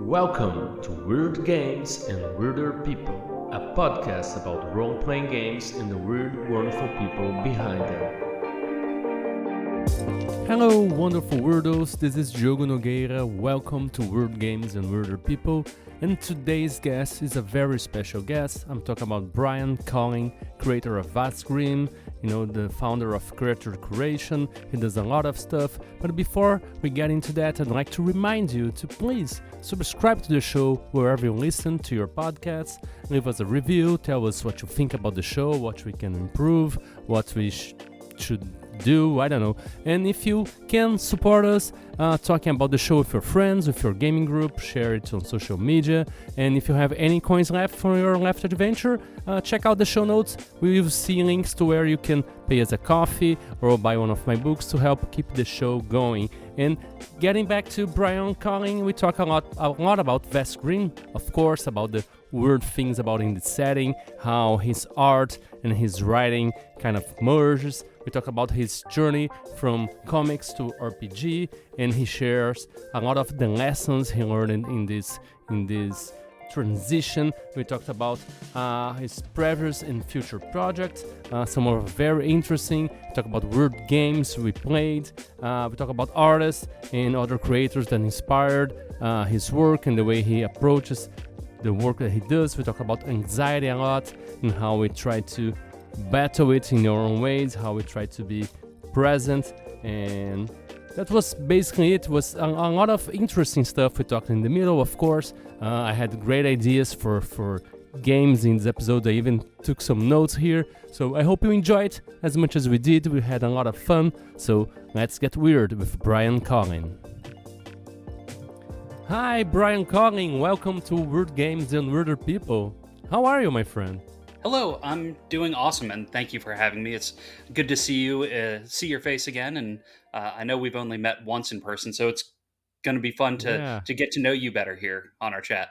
Welcome to Weird Games and Weirder People, a podcast about role playing games and the weird, wonderful people behind them. Hello, wonderful weirdos. This is Diogo Nogueira. Welcome to Weird Games and Weirder People. And today's guest is a very special guest. I'm talking about Brian Colin, creator of Vast Grimm, the founder of Creator Creation. He does a lot of stuff. But before we get into that, I'd like to remind you to please subscribe to the show wherever you listen to your podcasts. Leave us a review. Tell us what you think about the show, what we can improve, what we should do, I don't know. And if you can support us talking about the show with your friends, with your gaming group, share it on social media. And if you have any coins left for your left adventure, check out the show notes. We will see links to where you can pay us a coffee or buy one of my books to help keep the show going. And getting back to Brian Colin, we talk a lot about Vast Grimm, of course, about the weird things about in the setting, how his art and his writing kind of merges. We talk about his journey from comics to RPG, and he shares a lot of the lessons he learned in this transition. We talked about his previous and future projects, some are very interesting. We talk about weird games we played. We talk about artists and other creators that inspired his work and the way he approaches the work that he does. We talk about anxiety a lot and how we try to battle it in our own ways, how we try to be present, and that was basically it. It was a lot of interesting stuff we talked in the middle, of course. I had great ideas for games in this episode. I even took some notes here, so I hope you enjoyed as much as we did. We had a lot of fun, so let's get weird with Brian Colin. Hi, Brian Colin. Welcome to Weird Games and Weirder People. How are you, my friend? Hello, I'm doing awesome, and thank you for having me. It's good to see you, see your face again, and I know we've only met once in person, so it's going to be fun to Yeah. to get to know you better here on our chat.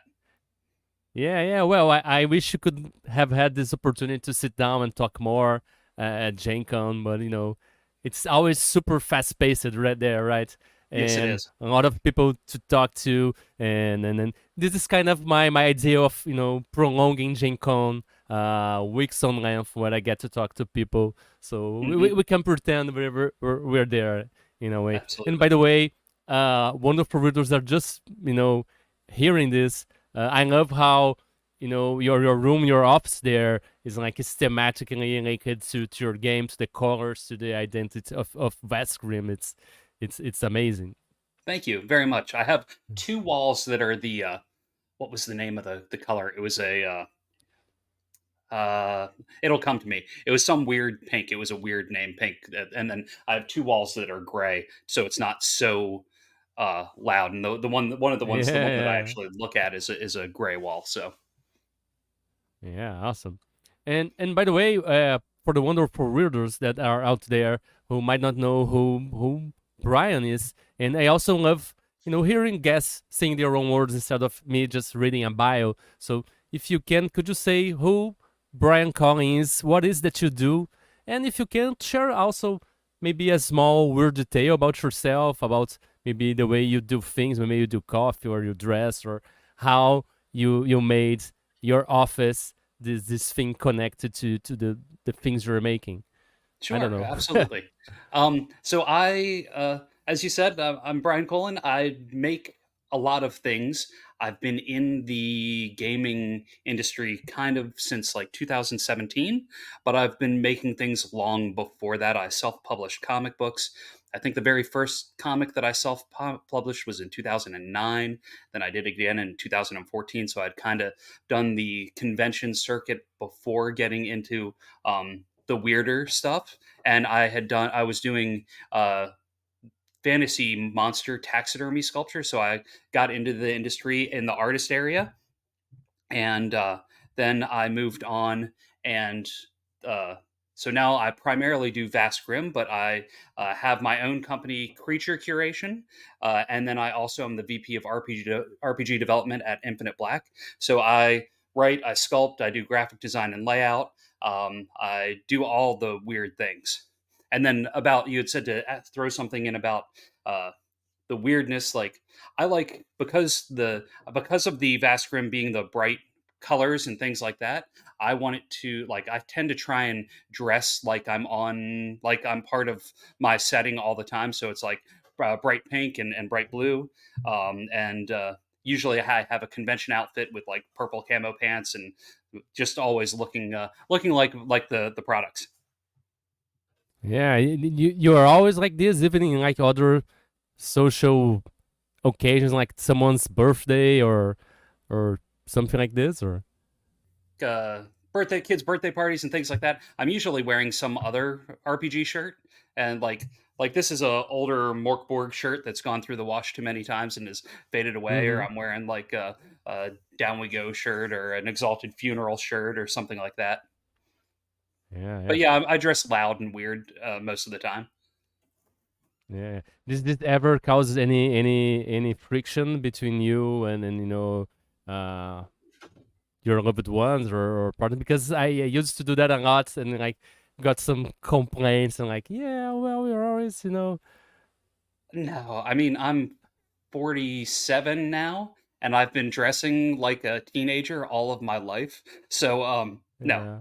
Yeah. Well, I wish you could have had this opportunity to sit down and talk more at Gen Con, but it's always super fast paced right there, right? Yes, it And is. a lot of people to talk to, and this is kind of my idea of prolonging Gen Con weeks on length where I get to talk to people, so Hmm. we can pretend we're there in a way. And by Absolutely. the way, wonderful readers are just hearing this. I love how your room, your office there is like thematically linked to your game, to the colors, to the identity of Vast Grimm. It's amazing. Thank you very much. I have two walls that are the what was the name of the color? It was uh, it'll come to me. It was some weird pink. It was a weird name, pink. And then I have two walls that are gray, so it's not so loud. And the one that I Yeah, actually look at is a gray wall. So yeah, awesome. And by the way, for the wonderful readers that are out there who might not know who Brian is, and I also love hearing guests saying their own words instead of me just reading a bio. So if you can, could you say who Brian Colin is? What is that you do? And if you can, share also maybe a small weird detail about yourself, about maybe the way you do things, maybe you do coffee or you dress, or how you made your office this thing connected to the things you're making. I don't sure, know. absolutely. So as you said, I'm Brian Colin. I make a lot of things. I've been in the gaming industry kind of since like 2017, but I've been making things long before that. I self-published comic books. I think the very first comic that I self-published was in 2009. Then I did it again in 2014. So I'd kind of done the convention circuit before getting into the weirder stuff, and I was doing fantasy monster taxidermy sculpture, so I got into the industry in the artist area, and then I moved on, and uh, so now I primarily do Vast Grimm, but I have my own company, Creature Curation, and then I also am the VP of RPG development at Infinite Black. So I write, I sculpt, I do graphic design and layout. I do all the weird things. And then about you had said to throw something in about uh, the weirdness. Like I like because of the Vast Grimm being the bright colors and things like that. I want it to like I tend to try and dress like I'm part of my setting all the time. So it's like bright pink and bright blue, and usually I have a convention outfit with like purple camo pants and just always looking like the products. Yeah, you are always like this, even in like other social occasions, like someone's birthday or something like this, or uh, kids' birthday parties and things like that, I'm usually wearing some other RPG shirt, and like this is a older Mörk Borg shirt that's gone through the wash too many times and is faded away, or mm-hmm. I'm wearing like a Down We Go shirt or an Exalted Funeral shirt or something like that. Yeah, But yeah, yeah, I dress loud and weird most of the time. yeah. This ever causes any friction between you and uh your loved ones or partner? Because I used to do that a lot and like got some complaints and like, yeah, well, we're always, No, I mean I'm 47 now, and I've been dressing like a teenager all of my life. So, no, yeah,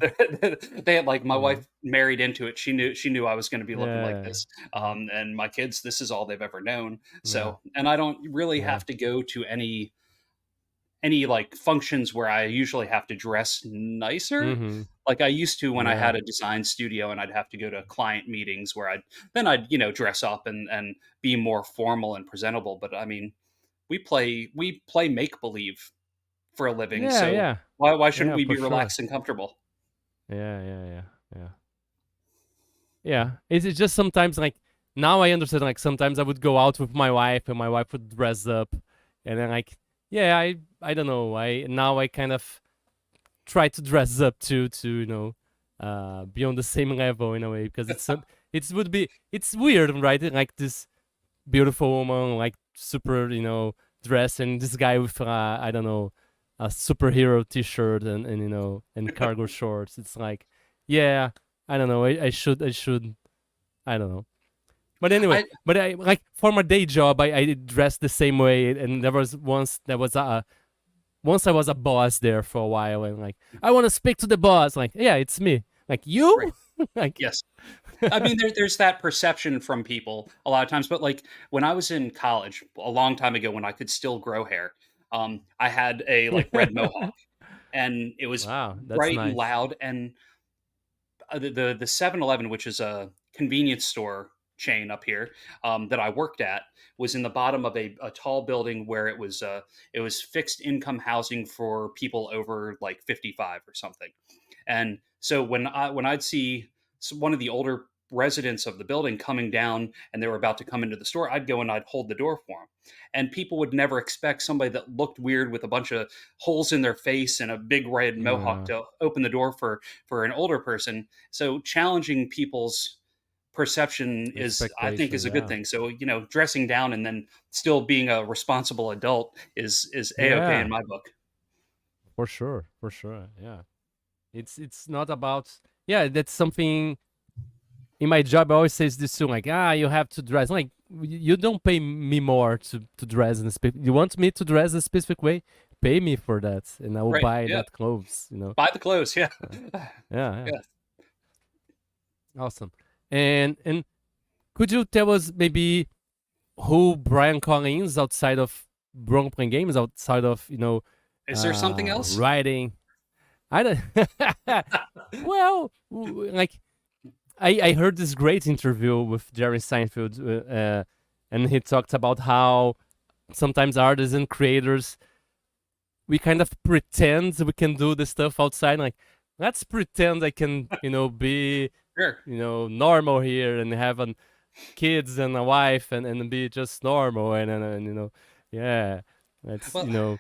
they had like my yeah, wife married into it. She knew I was going to be looking like yeah, this. And my kids, this is all they've ever known. yeah, So, and I don't really yeah. have to go to any like functions where I usually have to dress nicer. Mm-hmm. Like I used to when I Yeah. had a design studio and I'd have to go to client meetings where I'd dress up and be more formal and presentable. But I mean, we play make believe for a living, Yeah, so yeah. why shouldn't Yeah, we for be sure. relaxed and comfortable? Yeah, yeah, yeah, yeah. Yeah. It's just sometimes like now I understand like sometimes I would go out with my wife and my wife would dress up and then like yeah, I don't know. I kind of try to dress up to be on the same level in a way because it would be it's weird, right? Like this beautiful woman like super dressed and this guy with I don't know a superhero t-shirt and and cargo shorts. It's like yeah, I don't know. I should I don't know. But anyway, I but I like for my day job I dressed the same way and there was a once I was a boss there for a while and like I want to speak to the boss like yeah it's me like Right, you like yes. I mean, there's that perception from people a lot of times, but, like, when I was in college, a long time ago when I could still grow hair, I had a, like, red mohawk, and it was wow that's bright and nice. loud, and the 7-Eleven, which is a convenience store chain up here, that I worked at, was in the bottom of a tall building where it was fixed income housing for people over like 55 or something. And so when I'd see one of the older residents of the building coming down and they were about to come into the store, I'd go and I'd hold the door for them. And people would never expect somebody that looked weird with a bunch of holes in their face and a big red mohawk Yeah, to open the door for an older person. So challenging people's perception is, I think, is expectations, a good yeah. thing. So dressing down and then still being a responsible adult is a okay in Yeah, my book. for sure, for sure. Yeah. It's not about yeah, that's something in my job I always says this too, like, you have to dress like you don't pay me more to dress in a specific you want me to dress a specific way, pay me for that and I will Right? buy Yeah. that clothes. Buy the clothes. Yeah. Yeah, yeah. Yeah. Awesome. And could you tell us maybe who Brian Colin is outside of role playing games, outside of, Is there something else? writing? I don't well, like I heard this great interview with Jerry Seinfeld, and he talked about how sometimes artists and creators we kind of pretend we can do the stuff outside. Like, let's pretend I can, be, Sure. normal here and have kids and a wife and be just normal and yeah, that's Well,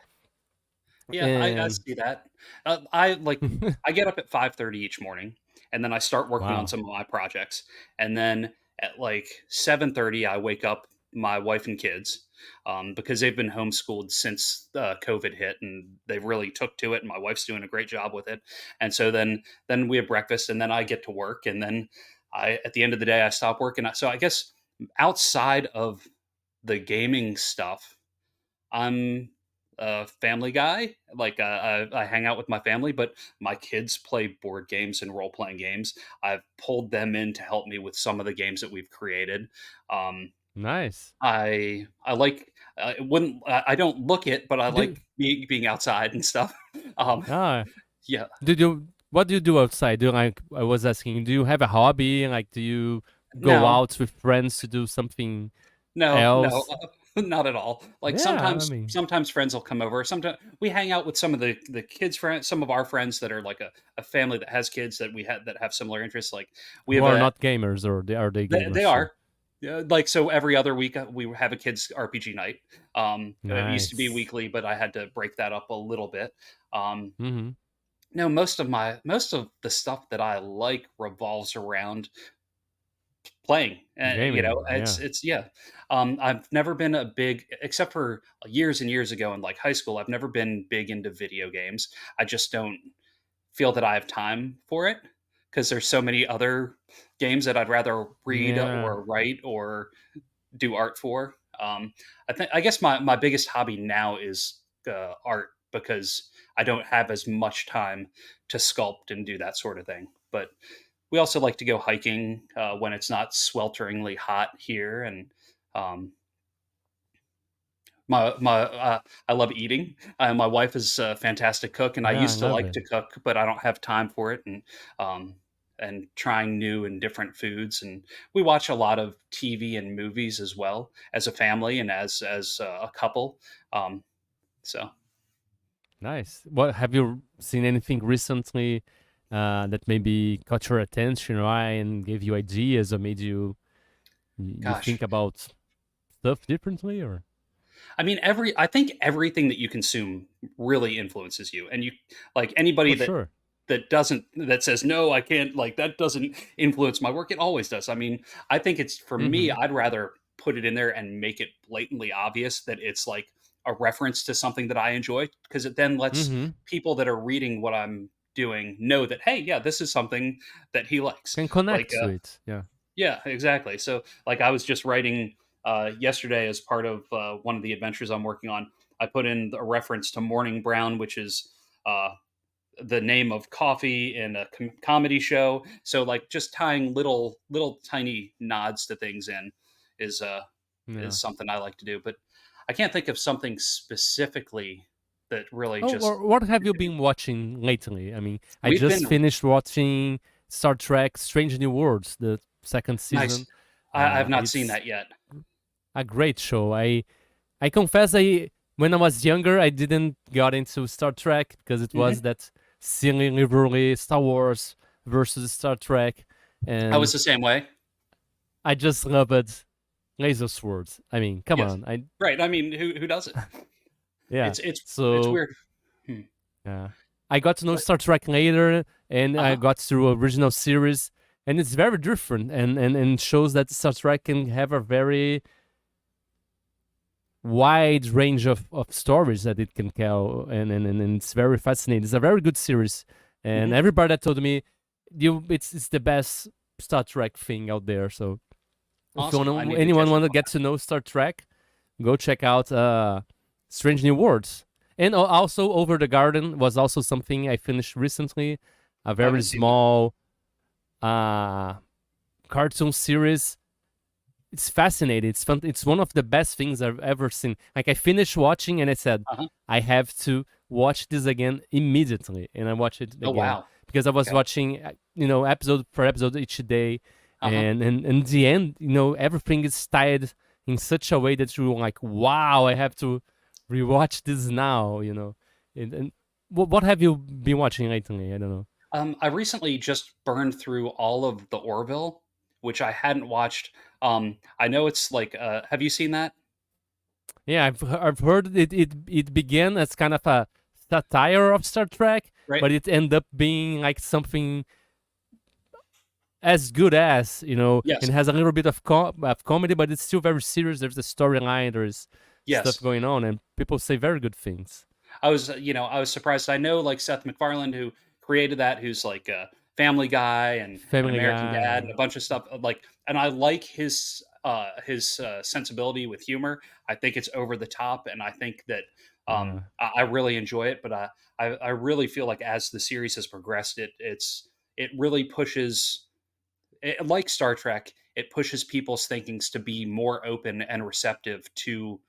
yeah, I and see that. I get up at 5:30 each morning, and then I start working on wow, some of my projects, and then at like 7:30 I wake up my wife and kids, because they've been homeschooled since COVID hit, and they really took to it, and my wife's doing a great job with it. And so then we have breakfast, and then I get to work, and then I at the end of the day I stop working. So I guess outside of the gaming stuff, I'm a family guy. Like I hang out with my family, but my kids play board games and role playing games. I've pulled them in to help me with some of the games that we've created. Um, Nice. I like wouldn't I don't look it, but I Do like being outside and stuff. Um, ah yeah, did you what do you do outside? Do you like I was asking, do you have a hobby? Like do you go no, out with friends to do something no, else? not at all. Like Yeah, I mean, sometimes friends will come over. Sometimes we hang out with some of the kids' friends, some of our friends that are like a family that has kids that we had that have similar interests. Like we who have are a not gamers or are they they gamers too? are. Yeah, like so every other week we have a kids RPG night. It used to be Nice. weekly, but I had to break that up a little bit. Um, Mm-hmm. no, most of the stuff that I like revolves around playing. Gaming, yeah. It's yeah. I've never been a big, except for years and years ago in like high school. I've never been big into video games. I just don't feel that I have time for it because there's so many other games that I'd rather read Yeah. or write or do art for. I guess my biggest hobby now is art because I don't have as much time to sculpt and do that sort of thing. But we also like to go hiking when it's not swelteringly hot here, and um, my I love eating. My wife is a fantastic cook, and I Yeah, I used to love like it. to cook, but I don't have time for it. Um, and trying new and different foods, and we watch a lot of TV and movies as well as a family and as a couple. Um, so, Nice. What have you seen anything recently that maybe caught your attention, right, and gave you ideas or made you gosh, think about stuff differently or I mean, I think everything that you consume really influences you, and you like anybody for sure. that says no, I can't, like that doesn't influence my work. It always does. I mean, I think it's for me. Mm-hmm. I'd rather put it in there and make it blatantly obvious that it's like a reference to something that I enjoy, because it then lets Mm-hmm. people that are reading what I'm doing know that hey, yeah, this is something that he likes. Can Like, connect to it. Yeah. yeah, exactly. So, like, I was just writing yesterday as part of one of the adventures I'm working on. I put in a reference to Morning Brown, which is uh, the name of coffee in a comedy show. So, like, just tying little tiny nods to things in is uh, Yeah. is something I like to do. But I can't think of something specifically that really Oh, just. what have you been watching lately? I mean, I We've just been finished watching Star Trek Strange New Worlds, the second season. nice. I've not seen It's that yet. a great show. I confess I when I was younger I didn't got into Star Trek because it was Hmm. that silly liberally Star Wars versus Star Trek, I was and the same way. I just loved laser swords. I mean, come Yes, on, I right. I mean, who does it? yeah. It's So weird. Hmm. yeah, I got to know But Star Trek later, and I uh-huh. got through original series, and it's very different, and shows that Star Trek can have a very wide range of stories that it can tell, and it's very fascinating. It's a very good series, and Hmm. everybody that told me, it's the best Star Trek thing out there. So if you Awesome. I want need to anyone catch up want to on get to know Star Trek, go check out Strange New Worlds. And also Over the Garden was also something I finished recently, a that. I very haven't seen that. small uh cartoon series. It's fascinating. It's fun. It's one of the best things I've ever seen. Like I finished watching and I said, Uh-huh. I have to watch this again immediately, and I watched it Oh again wow. because I was Okay. watching, episode per episode each day, Uh-huh. and in the end, everything is tied in such a way that you're like, wow, I have to rewatch this now. And what have you been watching lately? I don't know. I recently just burned through all of the Orville, which I hadn't watched. I know it's like have you seen that? Yeah, I've heard it began as kind of a satire of Star Trek, Right? but it ended up being like something as good as Yes. and has a little bit of comedy, but it's still very serious. There's a storyline, there's stuff Yes. going on, and people say very good things. I was surprised. I know like Seth MacFarlane who created that, who's like a Family Guy and an Family American Guy, Dad and yeah. a bunch of stuff like, and I like sensibility with humor. I think it's over the top, and I think that Yeah. I really enjoy it. But I really feel like as the series has progressed, it really pushes like Star Trek. It pushes people's thinkings to be more open and receptive to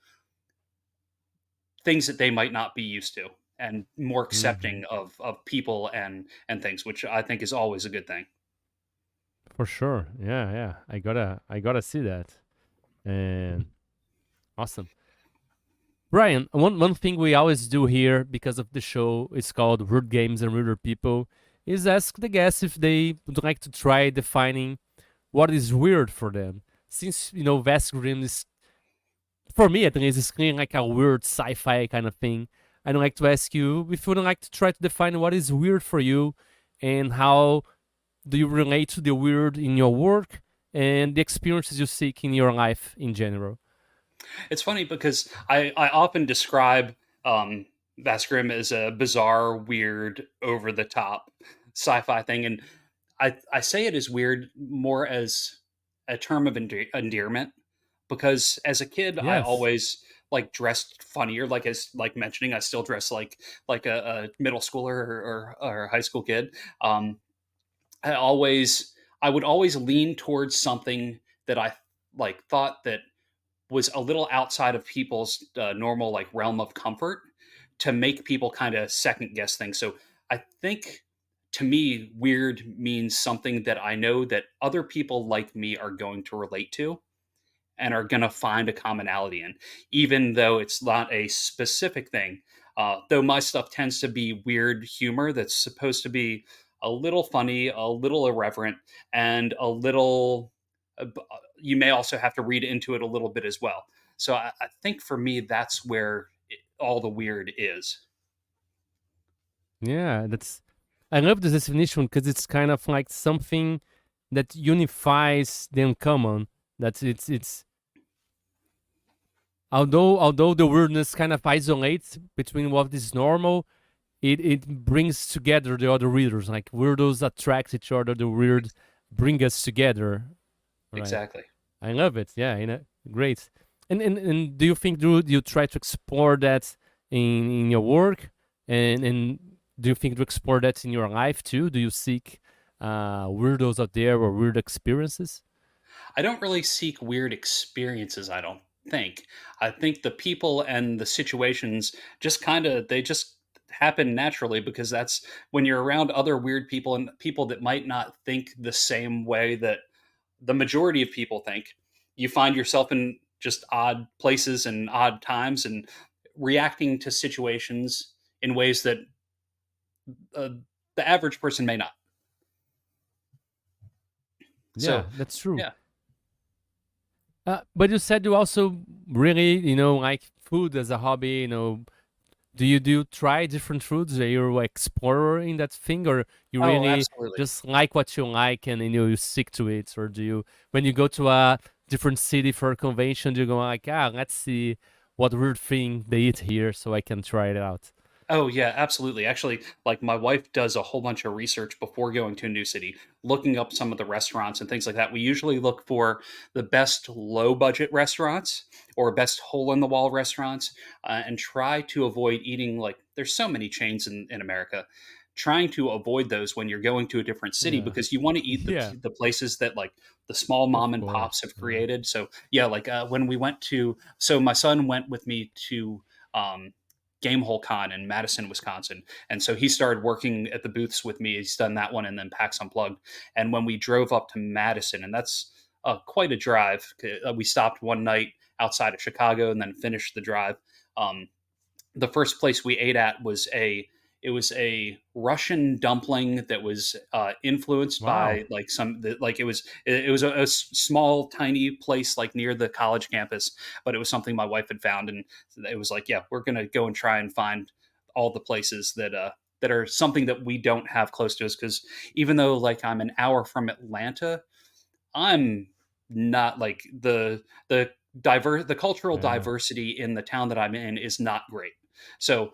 things that they might not be used to, and more Hmm. accepting of people and things, which I think is always a good thing. For sure. Yeah, yeah. I gotta see that. And awesome. Brian, one thing we always do here because of the show is called Word Games and Ruder People is ask the guests if they would like to try defining what is weird for them. Since Vast Grimm is, for me at least, is kind of like a weird sci-fi kind of thing. I'd like to ask you if you would like to try to define what is weird for you, and how do you relate to the weird in your work and the experiences you seek in your life in general. It's funny because I often describe Vast Grimm as a bizarre, weird, over the top sci-fi thing, and I say it as weird more as a term of endearment, because as a kid I Yes. always like dressed funnier. Like, as like mentioning, I still dress like a middle schooler or a high school kid. Um, I would always lean towards something that I like thought that was a little outside of people's normal like realm of comfort, to make people kind of second guess things. So I think, to me, weird means something that I know that other people like me are going to relate to and are going to find a commonality in, even though it's not a specific thing. Though my stuff tends to be weird humor that's supposed to be a little funny, a little irreverent, and a little. You may also have to read into it a little bit as well. So I think for me, that's where all the weird is. Yeah, that's. I love this definition because it's kind of like something that unifies the uncommon. That it's although the weirdness kind of isolates between what is normal, it brings together the other readers. Like weirdos attract each other. The weird bring us together. Right. Exactly. I love it. Yeah, great. And do you think do you try to explore that in your work, and do you think to explore that in your life too? Do you seek weirdos out there or weird experiences? I don't really seek weird experiences, I don't think. I think the people and the situations just they just happen naturally, because that's when you're around other weird people and people that might not think the same way that the majority of people think. You find yourself in just odd places and odd times, and reacting to situations in ways that uh, the average person may not. Yeah, So, that's true. yeah. But you said you also really like food as a hobby. Do you try different foods? Are you an explorer in that thing, or you Oh, really absolutely. just like what you like and you stick to it? Or do you, when you go to a different city for a convention, do you go like, let's see what weird thing they eat here, so I can try it out? Oh yeah, absolutely. Actually, like, my wife does a whole bunch of research before going to a new city, looking up some of the restaurants and things like that. We usually look for the best low budget restaurants or best hole in the wall restaurants, and try to avoid eating, like, there's so many chains in America. Trying to avoid those when you're going to a different city, Yeah, because you want to eat yeah, the places that, like, the small mom of and pops course. have Yeah. created. So yeah, like, when we went to, so my son went with me to um, Gamehole Con in Madison, Wisconsin. And so he started working at the booths with me. He's done that one and then PAX Unplugged. And when we drove up to Madison, and that's quite a drive, we stopped one night outside of Chicago and then finished the drive. Um, the first place we ate at was a Russian dumpling that was influenced Wow. by like like it was a small tiny place like near the college campus, but it was something my wife had found, and it was like, yeah, we're gonna go and try and find all the places that are something that we don't have close to us, because even though like I'm an hour from Atlanta, I'm not like the cultural Yeah. diversity in the town that I'm in is not great. So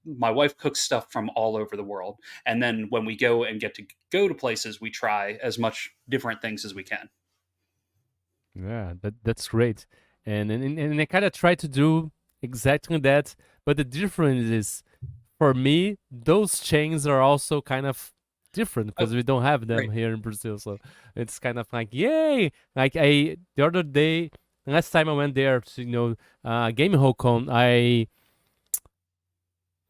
my wife cooks stuff from all over the world, and then when we go and get to go to places, we try as much different things as we can. Yeah, that's great. And I kind of try to do exactly that, but the difference is for me, those chains are also kind of different Oh, because we don't have them great. here in Brazil. So it's kind of like yay! Like I the other day, last time I went there to Game Con,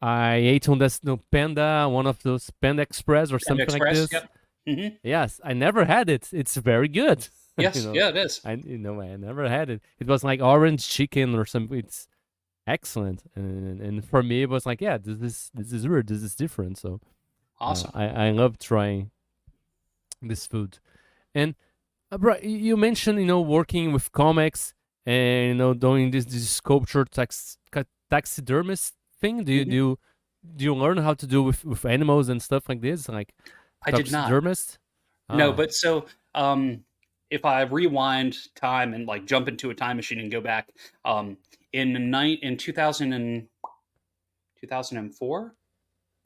I ate on this Panda, one of those Panda Express or Panda something like Express. this. Yep. Hmm. Yes, I never had it. It's very good. you Yes. know, Yeah, it is. I never had it. It was like orange chicken or something. It's excellent, and for me it was like, yeah, this is weird. This is different. So Awesome. I love trying this food. And bro, you mentioned working with comics and doing this sculpture taxidermist thing. Do you do Hmm. you, do you learn how to do with animals and stuff like this, like I did not. taxidermist? No, Ah, but so if I rewind time and like jump into a time machine and go back, in 2000 and 2004.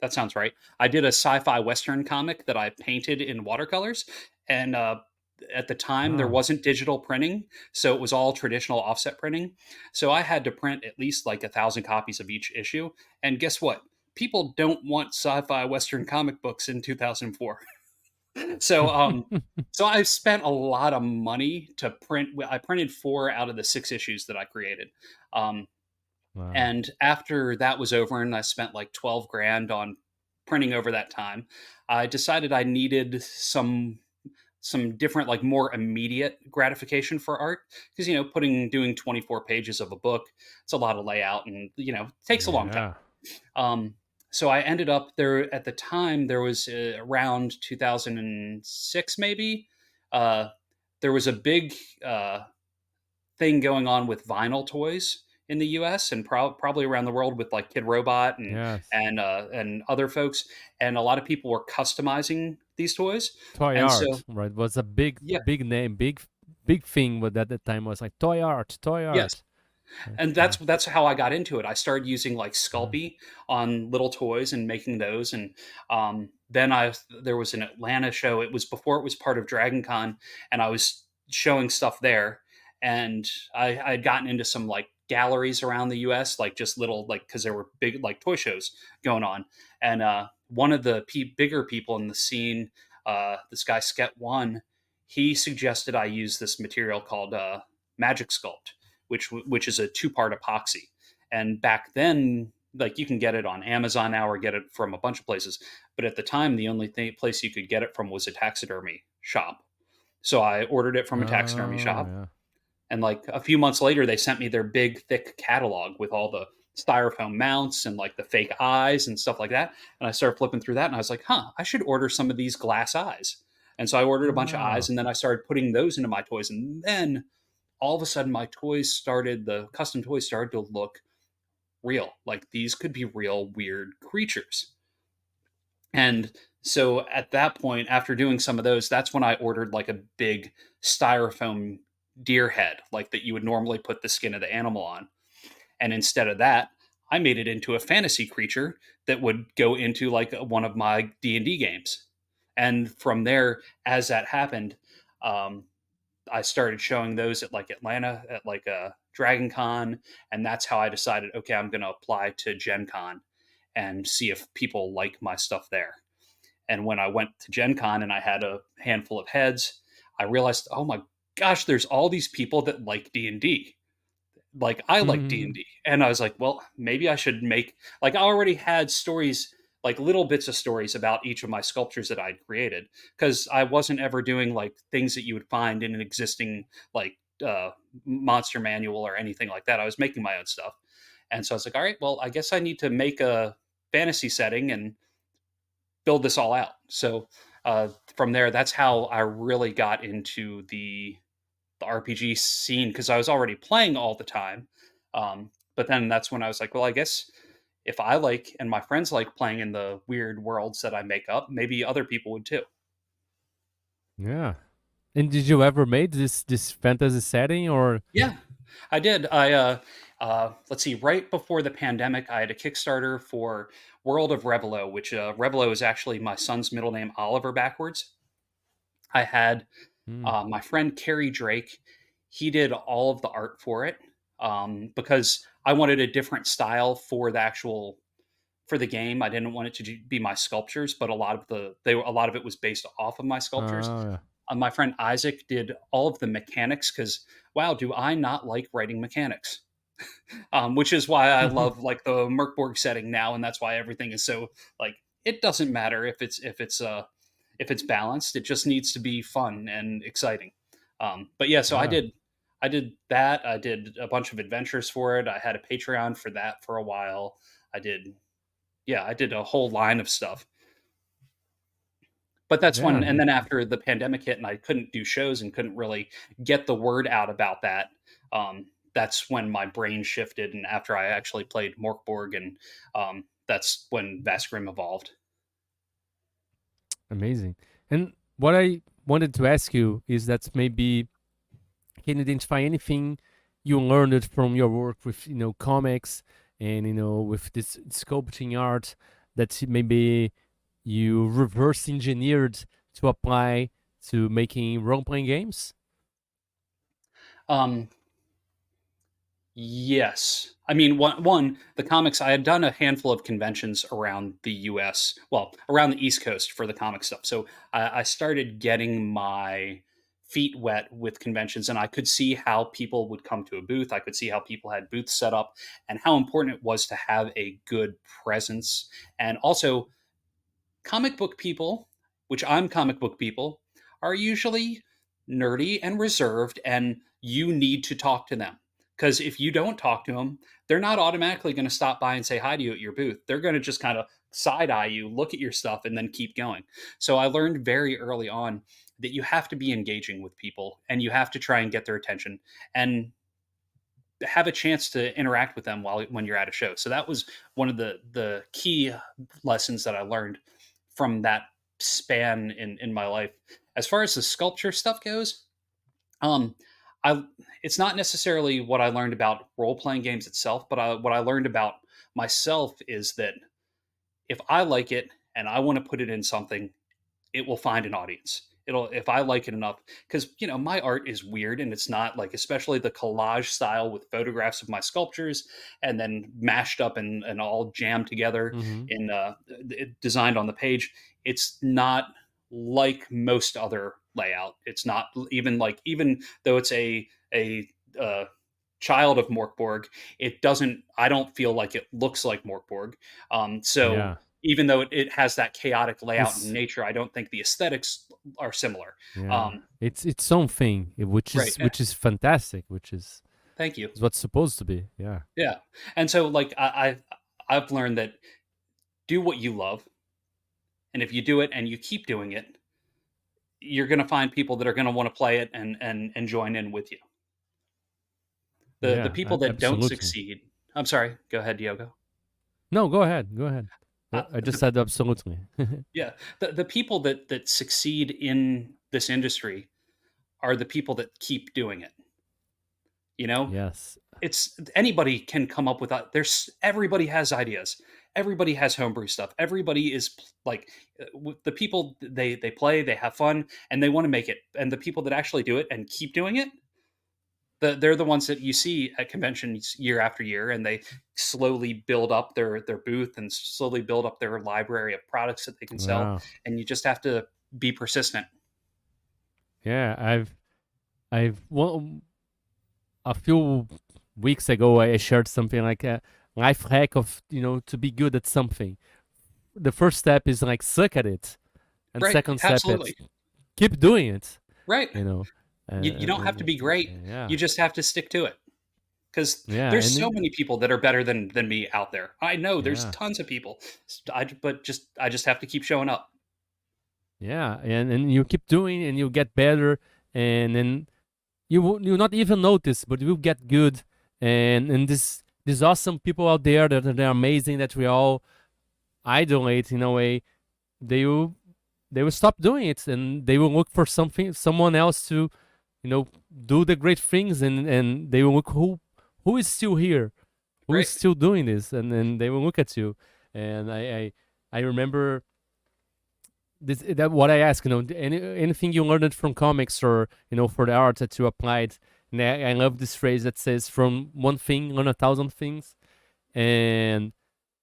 That sounds right. I did a sci-fi western comic that I painted in watercolors, and at the time there ah, wasn't digital printing, so it was all traditional offset printing. So I had to print at least like 1,000 copies of each issue. And guess what? People don't want sci-fi western comic books in 2004. So so I spent a lot of money to print. I printed 4 out of the 6 issues that I created. Um, wow, and after that was over and I spent like 12 grand on printing over that time, I decided I needed some different, like more immediate gratification for art, because doing 24 pages of a book, it's a lot of layout, and takes a long time. yeah, So I ended up there. At the time there was around 2006 maybe. uh, there was a big thing going on with vinyl toys in the US and probably around the world, with like Kid Robot and yes. and other folks, and a lot of people were customizing these toys. Toy And art, so right? Was a big yeah, big name, big thing, but at the time was like toy art, toy yes. art. Right? And Yeah. that's how I got into it. I started using like Ah. Sculpey on little toys and making those. And then there was an Atlanta show. It was before it was part of Dragon Con, and I was showing stuff there. And I had gotten into some like galleries around the U.S., like just little, like, because there were big like toy shows going on. And one of the bigger people in the scene, this guy Sket One, he suggested I use this material called Magic Sculpt, which is a 2-part epoxy. And back then, like, you can get it on Amazon now or get it from a bunch of places, but at the time the only place you could get it from was a taxidermy shop. So I ordered it from a taxidermy Oh shop, yeah. and like a few months later they sent me their big thick catalog with all the styrofoam mounts and like the fake eyes and stuff like that. And I started flipping through that and I was like, huh, I should order some of these glass eyes. And so I ordered a bunch of eyes, Oh. and then I started putting those into my toys. And then all of a sudden the custom toys started to look real. Like, these could be real weird creatures. And so at that point, after doing some of those, that's when I ordered like a big styrofoam deer head, like that you would normally put the skin of the animal on. And instead of that, I made it into a fantasy creature that would go into like one of my D&D games. And from there, as that happened, um, I started showing those at like Atlanta at like a Dragon Con, and that's how I decided, okay, I'm going to apply to Gen Con and see if people like my stuff there. And when I went to Gen Con and I had a handful of heads, I realized, oh my gosh, there's all these people that like D&D. Like, I like Mhm. D&D. And I was like, well, maybe I should make, like, I already had stories, like little bits of stories about each of my sculptures that I'd created, because I wasn't ever doing like things that you would find in an existing like monster manual or anything like that. I was making my own stuff. And so I was like, all right, well, I guess I need to make a fantasy setting and build this all out. So from there, that's how I really got into the RPG scene, because I was already playing all the time. But then that's when I was like, well, I guess if I like and my friends like playing in the weird worlds that I make up, maybe other people would too. Yeah. And did you ever made this fantasy setting or? Yeah, I did. Let's see, right before the pandemic, I had a Kickstarter for World of Revelo, which Revelo is actually my son's middle name, Oliver, backwards. I had Hmm. my friend Carrie Drake. he did all of the art for it, because I wanted a different style for the actual for the game. I didn't want it to be my sculptures, but a lot of it was based off of my sculptures. Yeah. My friend Isaac did all of the mechanics because wow, do I not like writing mechanics? Which is why I love like the Mörk Borg setting now, and that's why everything is so like it doesn't matter if it's balanced. It just needs to be fun and exciting. But yeah, so Yeah. I did that. I did a bunch of adventures for it. I had a Patreon for that for a while. I did I did a whole line of stuff. But that's when Yeah. and then after the pandemic hit and I couldn't do shows and couldn't really get the word out about that, that's when my brain shifted and after I actually played Mörk Borg and, that's when Vast Grimm evolved. Amazing. And what I wanted to ask you is that maybe can you identify anything you learned from your work with comics and with this sculpting art that maybe you reverse engineered to apply to making role-playing games? Um, yes. I mean, one the comics I had done a handful of conventions around the US, well, around the East Coast for the comic stuff. So I started getting my feet wet with conventions and I could see how people would come to a booth. I could see how people had booths set up and how important it was to have a good presence. And also comic book people, which I'm comic book people, are usually nerdy and reserved, and you need to talk to them. Because if you don't talk to them, they're not automatically going to stop by and say hi to you at your booth. They're going to just kind of side eye you, look at your stuff, and then keep going. So I learned very early on that you have to be engaging with people and you have to try and get their attention and have a chance to interact with them when you're at a show. So that was one of the key lessons that I learned from that span in my life. As far as the sculpture stuff goes, um, I it's not necessarily what I learned about role playing games itself, but what I learned about myself is that if I like it and I want to put it in something, it will find an audience. It'll if I like it enough because my art is weird and it's not like especially the collage style with photographs of my sculptures and then mashed up and all jammed together Mm-hmm. in designed on the page. It's not like most other layout. It's not even though it's a uh, child of Morkborg, it doesn't. I don't feel like it looks like Morkborg. So Yeah. even though it has that chaotic layout in It's nature, I don't think the aesthetics are similar. yeah. Um, It's its own thing, right. which is fantastic, which Thank you. is what's supposed to be. Yeah. Yeah. And so like I've learned that do what you love, and if you do it and you keep doing it, you're going to find people that are going to want to play it and join in with you. The Yeah. people that don't Absolutely. succeed. I'm sorry. Go ahead, Diogo. No, go ahead. Go ahead. I just The said absolutely. Yeah, the people that succeed in this industry are the people that keep doing it. You know, Yes. it's anybody can come up with there's everybody has ideas. Everybody has homebrew stuff. Everybody is like the people they play, they have fun, and they want to make it. And the people that actually do it and keep doing it, they're the ones that you see at conventions year after year, and they slowly build up their booth and slowly build up their library of products that they can sell. Wow. And you just have to be persistent. Yeah. I've well, a few weeks ago I shared something like a life hack of to be good at something. The first step is like suck at it, and Right? second step it's Absolutely. keep doing it. Right. You know. You don't have to be great. Yeah. You just have to stick to it. Because Yeah. there's And so many people that are better than me out there. I know there's yeah. tons of people. I just have to keep showing up. Yeah. And you keep doing and you get better, and then you not even notice, but you get good, and this awesome people out there that they're amazing that we all idolate in a way. They will they will stop doing it and they will look for someone else to do the great things, and they will look who is still here, who is Right. still doing this, and then they will look at you. And I remember this that what I asked, anything you learned from comics or for the art that you applied, And I love this phrase that says, "From one thing, learn a thousand things." And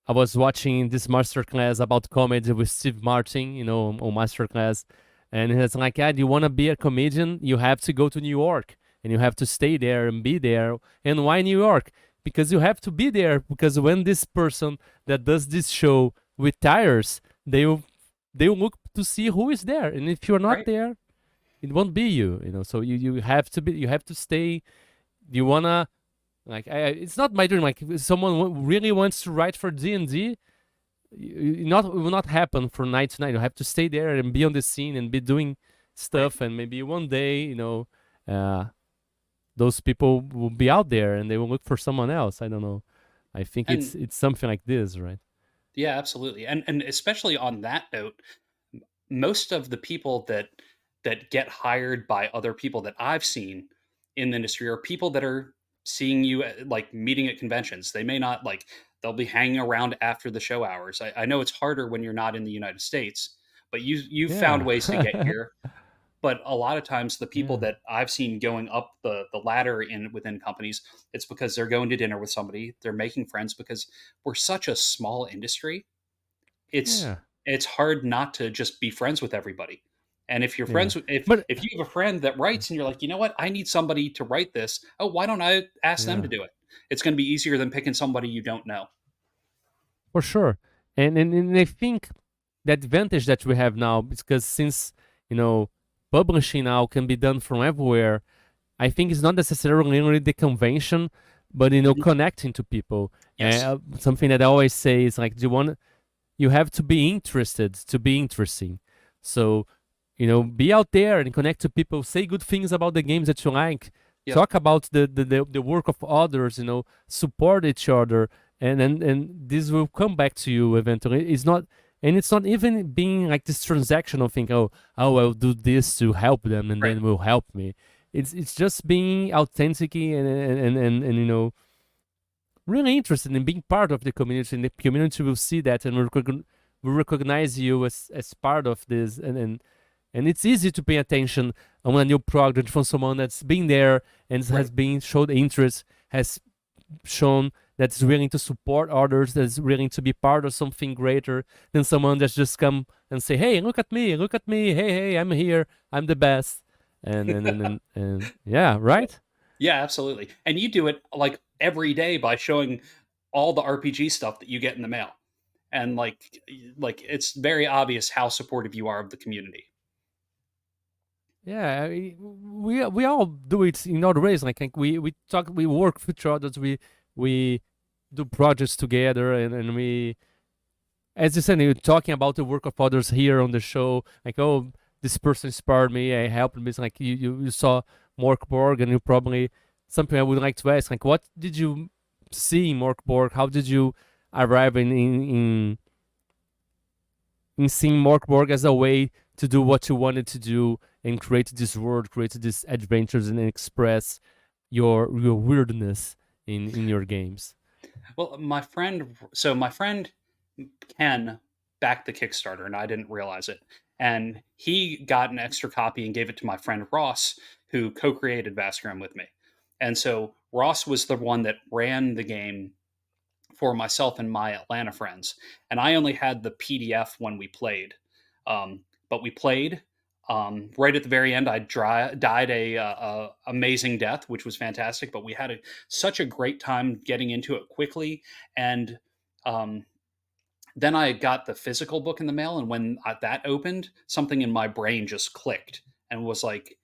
I was watching this masterclass about comedy with Steve Martin, on masterclass, and it's like, "Yeah, do you want to be a comedian? You have to go to New York, and you have to stay there and be there." And why New York? Because you have to be there. Because when this person that does this show retires, they will look to see who is there, and if you're not Right. there, it won't be you. So you have to be. You have to stay. You wanna like it's not my dream. Like, if someone really wants to write for D&D, it will not happen from night to night. You have to stay there and be on the scene and be doing Right. stuff. And maybe one day, uh, those people will be out there and they will look for someone else. I don't know. I think it's And it's something like this, right? yeah, absolutely. And especially on that note, most of the people that get hired by other people that I've seen in the industry are people that are seeing you at, like meeting at conventions. They may not like they'll be hanging around after the show hours. I know it's harder when you're not in the United States, but you've found Yeah. ways to get here. But a lot of times the people Yeah. that I've seen going up the ladder in within companies, it's because they're going to dinner with somebody, they're making friends because we're such a small industry. it's Yeah. it's hard not to just be friends with everybody. And if you're Yeah. friends with But if you have a friend that writes and you're like, you know what, I need somebody to write this. Oh, why don't I ask them yeah. to do it? It's going to be easier than picking somebody you don't know. For sure. And I think the advantage that we have now is because since, you know, publishing now can be done from everywhere, I think it's not necessarily only the convention, but, Mhm. connecting to people. Yes. Something that I always say is like, you have to be interested to be interesting. So, be out there and connect to people, say good things about the games that you like, Yep. talk about the work of others, support each other, and this will come back to you eventually. It's not even being like this transactional thing. Oh, I'll do this to help them, and Right. then will help me. It's just being authentic and really interested in being part of the community, and the community will see that and will recognize you as part of this, and it's easy to pay attention on a new project from someone that's been there and has Right. been showed interest, has shown that's willing to support others, that's willing to be part of something greater than someone that's just come and say, "Hey, look at me, hey, I'm here, I'm the best," and yeah, Yep. right. Yeah, absolutely. And you do it like every day by showing all the RPG stuff that you get in the mail. And like it's very obvious how supportive you are of the community. Yeah, we all do it in other ways. Like we talk, we work with each others, we do projects together, and we, as you said, you're talking about the work of others here on the show. Like, oh, this person inspired me, I helped me. It's like you saw Mörk Borg, and you probably something I would like to ask. Like, what did you see in Mörk Borg? How did you arrive in seeing Mörk Borg as a way to do what you wanted to do and create this world, create these adventures, and express your weirdness in your games? Well, my friend Ken backed the Kickstarter, and I didn't realize it. And he got an extra copy and gave it to my friend Ross, who co-created Vast Grimm with me. And so Ross was the one that ran the game for myself and my Atlanta friends, and I only had the PDF when we played. But we played. Right at the very end, I died a amazing death, which was fantastic. But we had such a great time getting into it quickly, and um, then I got the physical book in the mail, and when that opened, something in my brain just clicked and was like,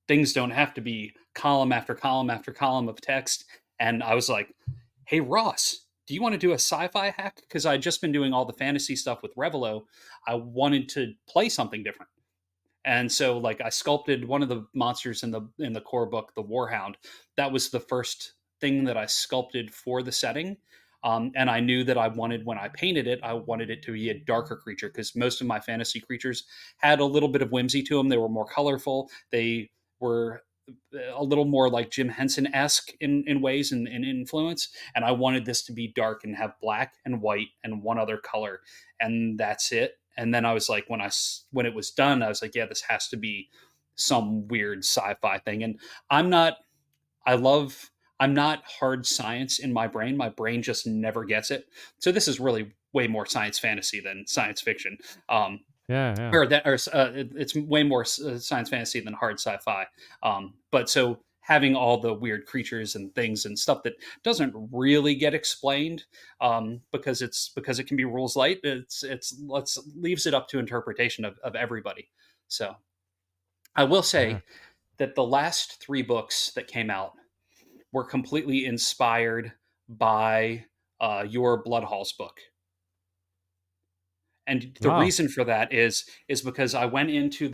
things don't have to be column after column after column of text. And I was like, hey, Ross, do you want to do a sci-fi hack? Because I'd just been doing all the fantasy stuff with Revelo. I wanted to play something different. And so like I sculpted one of the monsters in the core book, the Warhound. That was the first thing that I sculpted for the setting. And I knew that I wanted, when I painted it, I wanted it to be a darker creature because most of my fantasy creatures had a little bit of whimsy to them. They were more colorful. They were a little more like Jim Henson esque in ways and influence. And I wanted this to be dark and have black and white and one other color, and that's it. And then I was like, when it was done, I was like, yeah, this has to be some weird sci-fi thing. And I'm not. I love. I'm not hard science in my brain. My brain just never gets it. So this is really way more science fantasy than science fiction. Um, Yeah, yeah. it's way more science fantasy than hard sci-fi. But so having all the weird creatures and things and stuff that doesn't really get explained, because it can be rules light. Let's leaves it up to interpretation of everybody. So I will Yeah. say that the last three books that came out were completely inspired by your Blood Halls book. And the Wow. reason for that is because I went into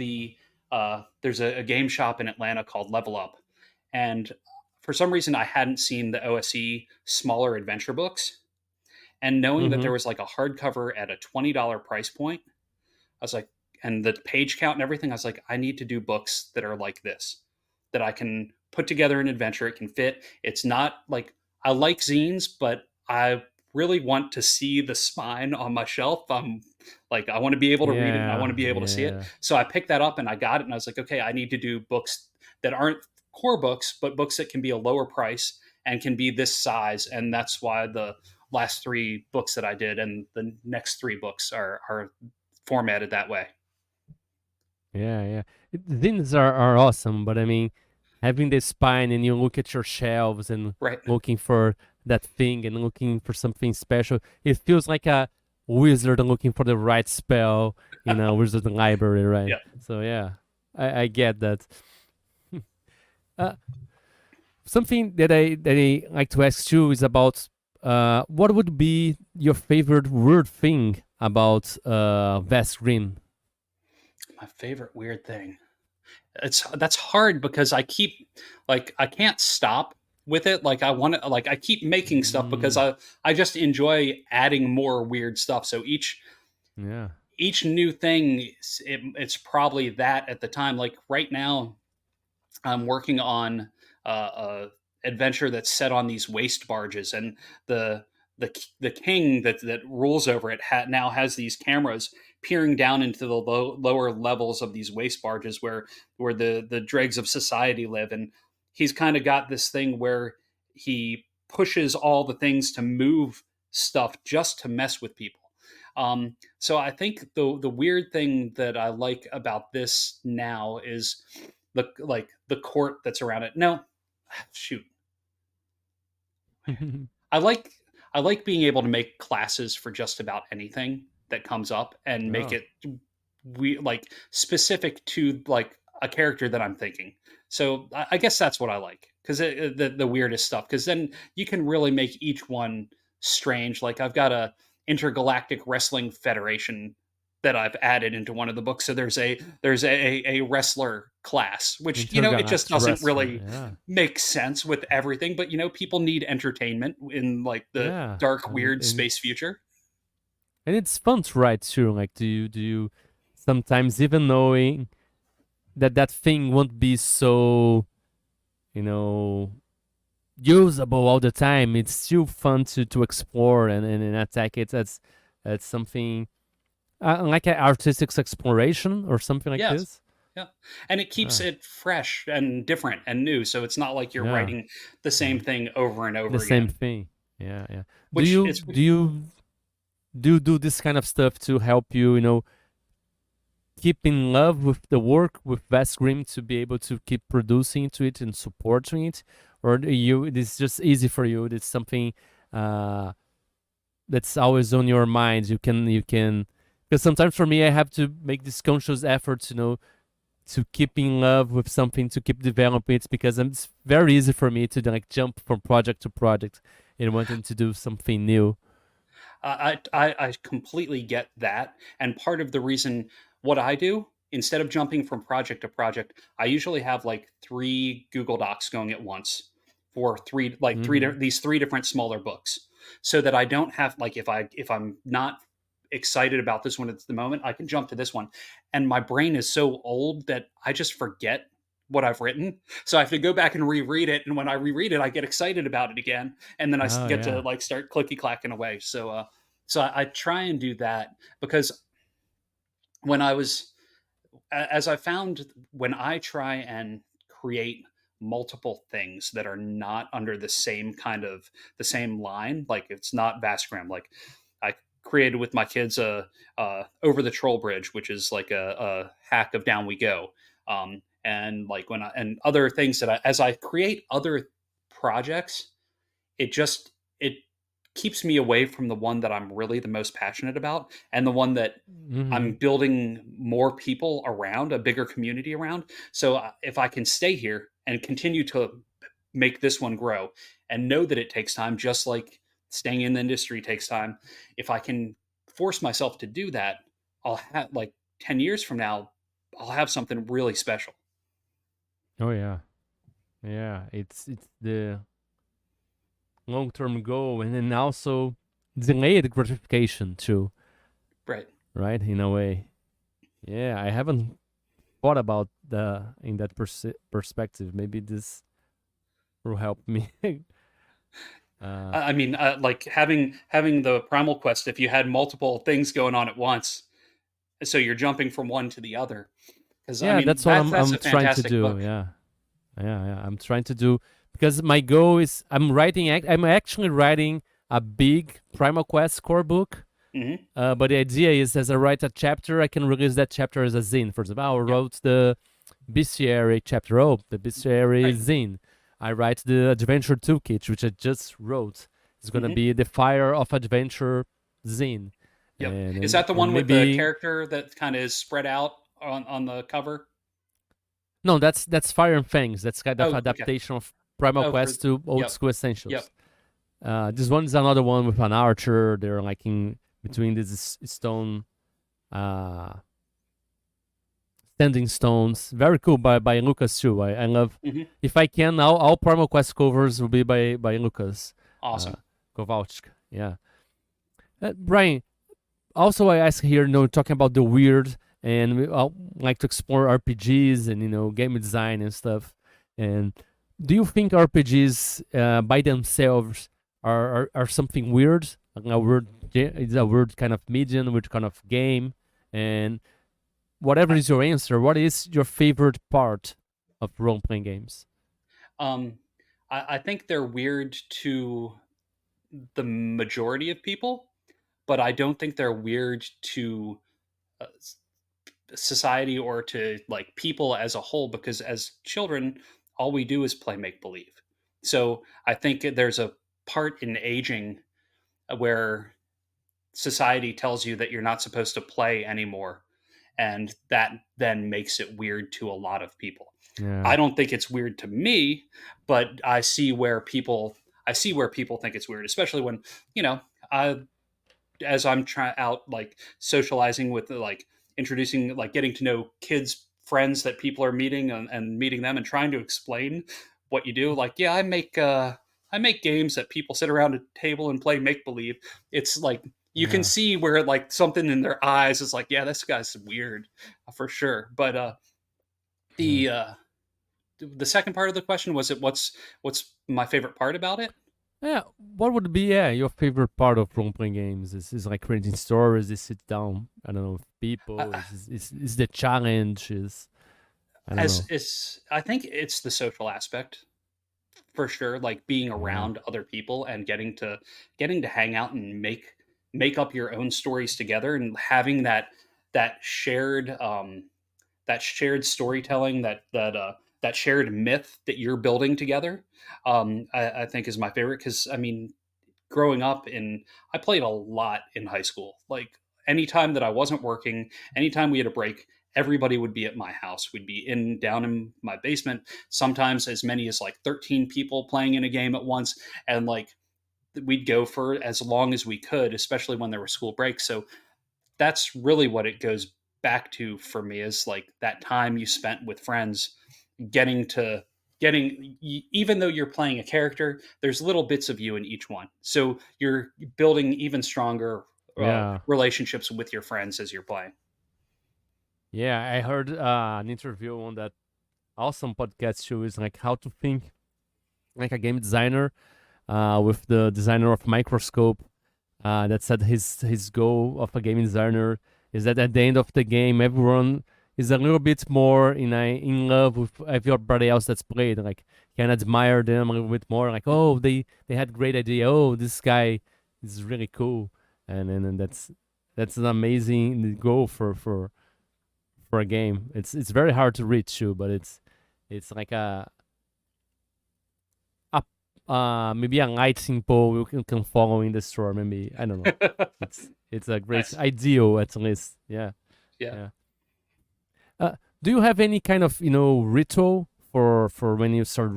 there's a game shop in Atlanta called Level Up, and for some reason I hadn't seen the OSE smaller adventure books, and knowing that Mm-hmm. there was like a hardcover at a $20 price point, I was like, and the page count and everything, I was like, I need to do books that are like this, that I can put together an adventure. It can fit. It's not like I like zines, but I really want to see the spine on my shelf. I'm like, I want to be able to read it and I want Yeah, to be able to see it. yeah, So I picked that up and I got it and I was like, okay, I need to do books that aren't core books, but books that can be a lower price and can be this size. And that's why the last three books that I did and the next three books are formatted that way. yeah, yeah. Zines are awesome, but I mean, having the spine and you look at your shelves and Right. looking for that thing and looking for something special, it feels like a wizard looking for the right spell in a wizard library, right? Yeah. So yeah, I get that. uh, Something that I like to ask you is about what would be your favorite weird thing about Vast Grimm? My favorite weird thing. That's hard because I keep like I can't stop with it. Like I want to like I keep making stuff because Mm, I just enjoy adding more weird stuff. So yeah. each new thing it's probably that at the time. Like right now I'm working on a adventure that's set on these waste barges, and the the king that rules over it now has these cameras peering down into the lower levels of these waste barges where the dregs of society live, and he's kind of got this thing where he pushes all the things to move stuff just to mess with people. So I think the weird thing that I like about this now is the court that's around it. No, shoot, I like I like being able to make classes for just about anything that comes up and make Oh. it we like specific to like a character that I'm thinking. So I guess that's what I like because the weirdest stuff because then you can really make each one strange. Like I've got a intergalactic wrestling federation that I've added into one of the books. So there's a wrestler class, which it just Intergalactic doesn't wrestler. really Yeah. make sense with everything. But people need entertainment in like the Yeah. dark, And weird and space it's future. and it's fun to write too. Like do you sometimes even knowing that that thing won't be so, you know, usable all the time, it's still fun to explore and attack it. That's something like an artistic exploration or something like Yes. this. Yeah. And it keeps Ah, it fresh and different and new. So it's not like you're yeah, writing the yeah, same thing over and the over same again, thing. Yeah, yeah. Do which you it's do you do this kind of stuff to help you, keep in love with the work with Vast Grimm to be able to keep producing to it and supporting it, or do you it is just easy for you? It's something uh, that's always on your mind. You can because sometimes for me I have to make this conscious effort, to keep in love with something, to keep developing it, because it's very easy for me to like jump from project to project and wanting to do something new. I completely get that. And part of the reason what I do, instead of jumping from project to project, I usually have like three Google Docs going at once for Mm-hmm. these three different smaller books, so that I don't have like if I'm not excited about this one at the moment, I can jump to this one. And my brain is so old that I just forget what I've written. So I have to go back and reread it. And when I reread it, I get excited about it again. And then I Oh get to yeah. like start clicky clacking away. So I try and do that because when I was, as I found when I try and create multiple things that are not under the same line. Like it's not Vast Grimm. Like I created with my kids a over the troll bridge, which is like a hack of Down We Go. And like when I and other things that as I create other projects, it keeps me away from the one that I'm really the most passionate about, and the one that Hmm. I'm building more people around, a bigger community around. So if I can stay here and continue to make this one grow and know that it takes time, just like staying in the industry takes time, if I can force myself to do that, I'll have like 10 years from now, I'll have something really special. Oh yeah, yeah. It's the long term goal, and then also delayed gratification too, Right. right? In a way, yeah. I haven't thought about the in that perspective. Maybe this will help me. uh, I mean, like having the primal quest. If you had multiple things going on at once, so you're jumping from one to the other. Because I yeah, mean, that's what that's I'm a trying to fantastic do. book. Yeah, yeah. I'm trying to do because my goal is I'm actually writing a big Primal Quest core book. Hmm. But the idea is, as I write a chapter, I can release that chapter as a zine. For example, I Yep. wrote the bestiary chapter. Oh, the bestiary Right. zine. I write the adventure toolkit, which I just wrote. It's gonna Hmm. be the Fire of Adventure zine, Yep. and Is and, that the and one with the maybe character that kind of is spread out on the cover? no, that's Fire and Fangs. That's kind of Oh, okay. adaptation of Primal Oh, for Quest to old yep, school yep. essentials. This one is another one with an archer. They're like in between these stone uh standing stones. Very cool by Lucas too. I love. Hmm. If I can, all Primal Quest covers will be by Lucas uh, Awesome. Kowalczyk. Yeah, Brian. Also, I ask here, talking about the weird, and we all like to explore RPGs and game design and stuff. And do you think RPGs by themselves are something weird? Like a weird, it's a weird kind of medium, weird kind of game, and whatever I, is your answer, what is your favorite part of role playing games? um, I think they're weird to the majority of people, but I don't think they're weird to uh, society or to like people as a whole, because as children all we do is play make believe. So I think there's a part in aging where society tells you that you're not supposed to play anymore, and that then makes it weird to a lot of people. Yeah, I don't think it's weird to me, but I see where people think it's weird, especially when, you know, I as I'm trying out like socializing with like introducing like getting to know kids friends that people are meeting, and meeting them and trying to explain what you do. Like, yeah, I make games that people sit around a table and play make believe. It's like you can yeah, see where like something in their eyes is like, yeah, this guy's weird for sure. But yeah. the the second part of the question was, it what's my favorite part about it? Yeah, what would be your favorite part of role playing games? Is like creating stories? Is sit down? I don't know, with people? uh, Is the challenge? Is I don't as know. it's I think it's the social aspect for sure, like being Yeah, around other people and getting to hang out and make up your own stories together, and having that shared that shared storytelling, that shared myth that you're building together. I think is my favorite, because I mean, growing up in I played a lot in high school. Like anytime that I wasn't working, anytime we had a break, everybody would be at my house. We'd be in down in my basement, sometimes as many as like 13 people playing in a game at once, and like we'd go for as long as we could, especially when there were school breaks. So that's really what it goes back to for me, is like that time you spent with friends, getting to even though you're playing a character, there's little bits of you in each one, so you're building even stronger yeah, relationships with your friends as you're playing. yeah. I heard an interview on that awesome podcast show. Is like how to think like a game designer. With the designer of Microscope, that said his goal of a game designer is that at the end of the game, everyone is a little bit more in love with everybody else that's played. Like, can admire them a little bit more. Like, oh, they had great idea. Oh, this guy is really cool, and that's an amazing goal for a game. It's very hard to reach too, but it's like a maybe a lighting pole you can follow in the store. Maybe I don't know. It's a great Nice. ideal at least. Yeah, Yeah. yeah. Do you have any kind of ritual for when you start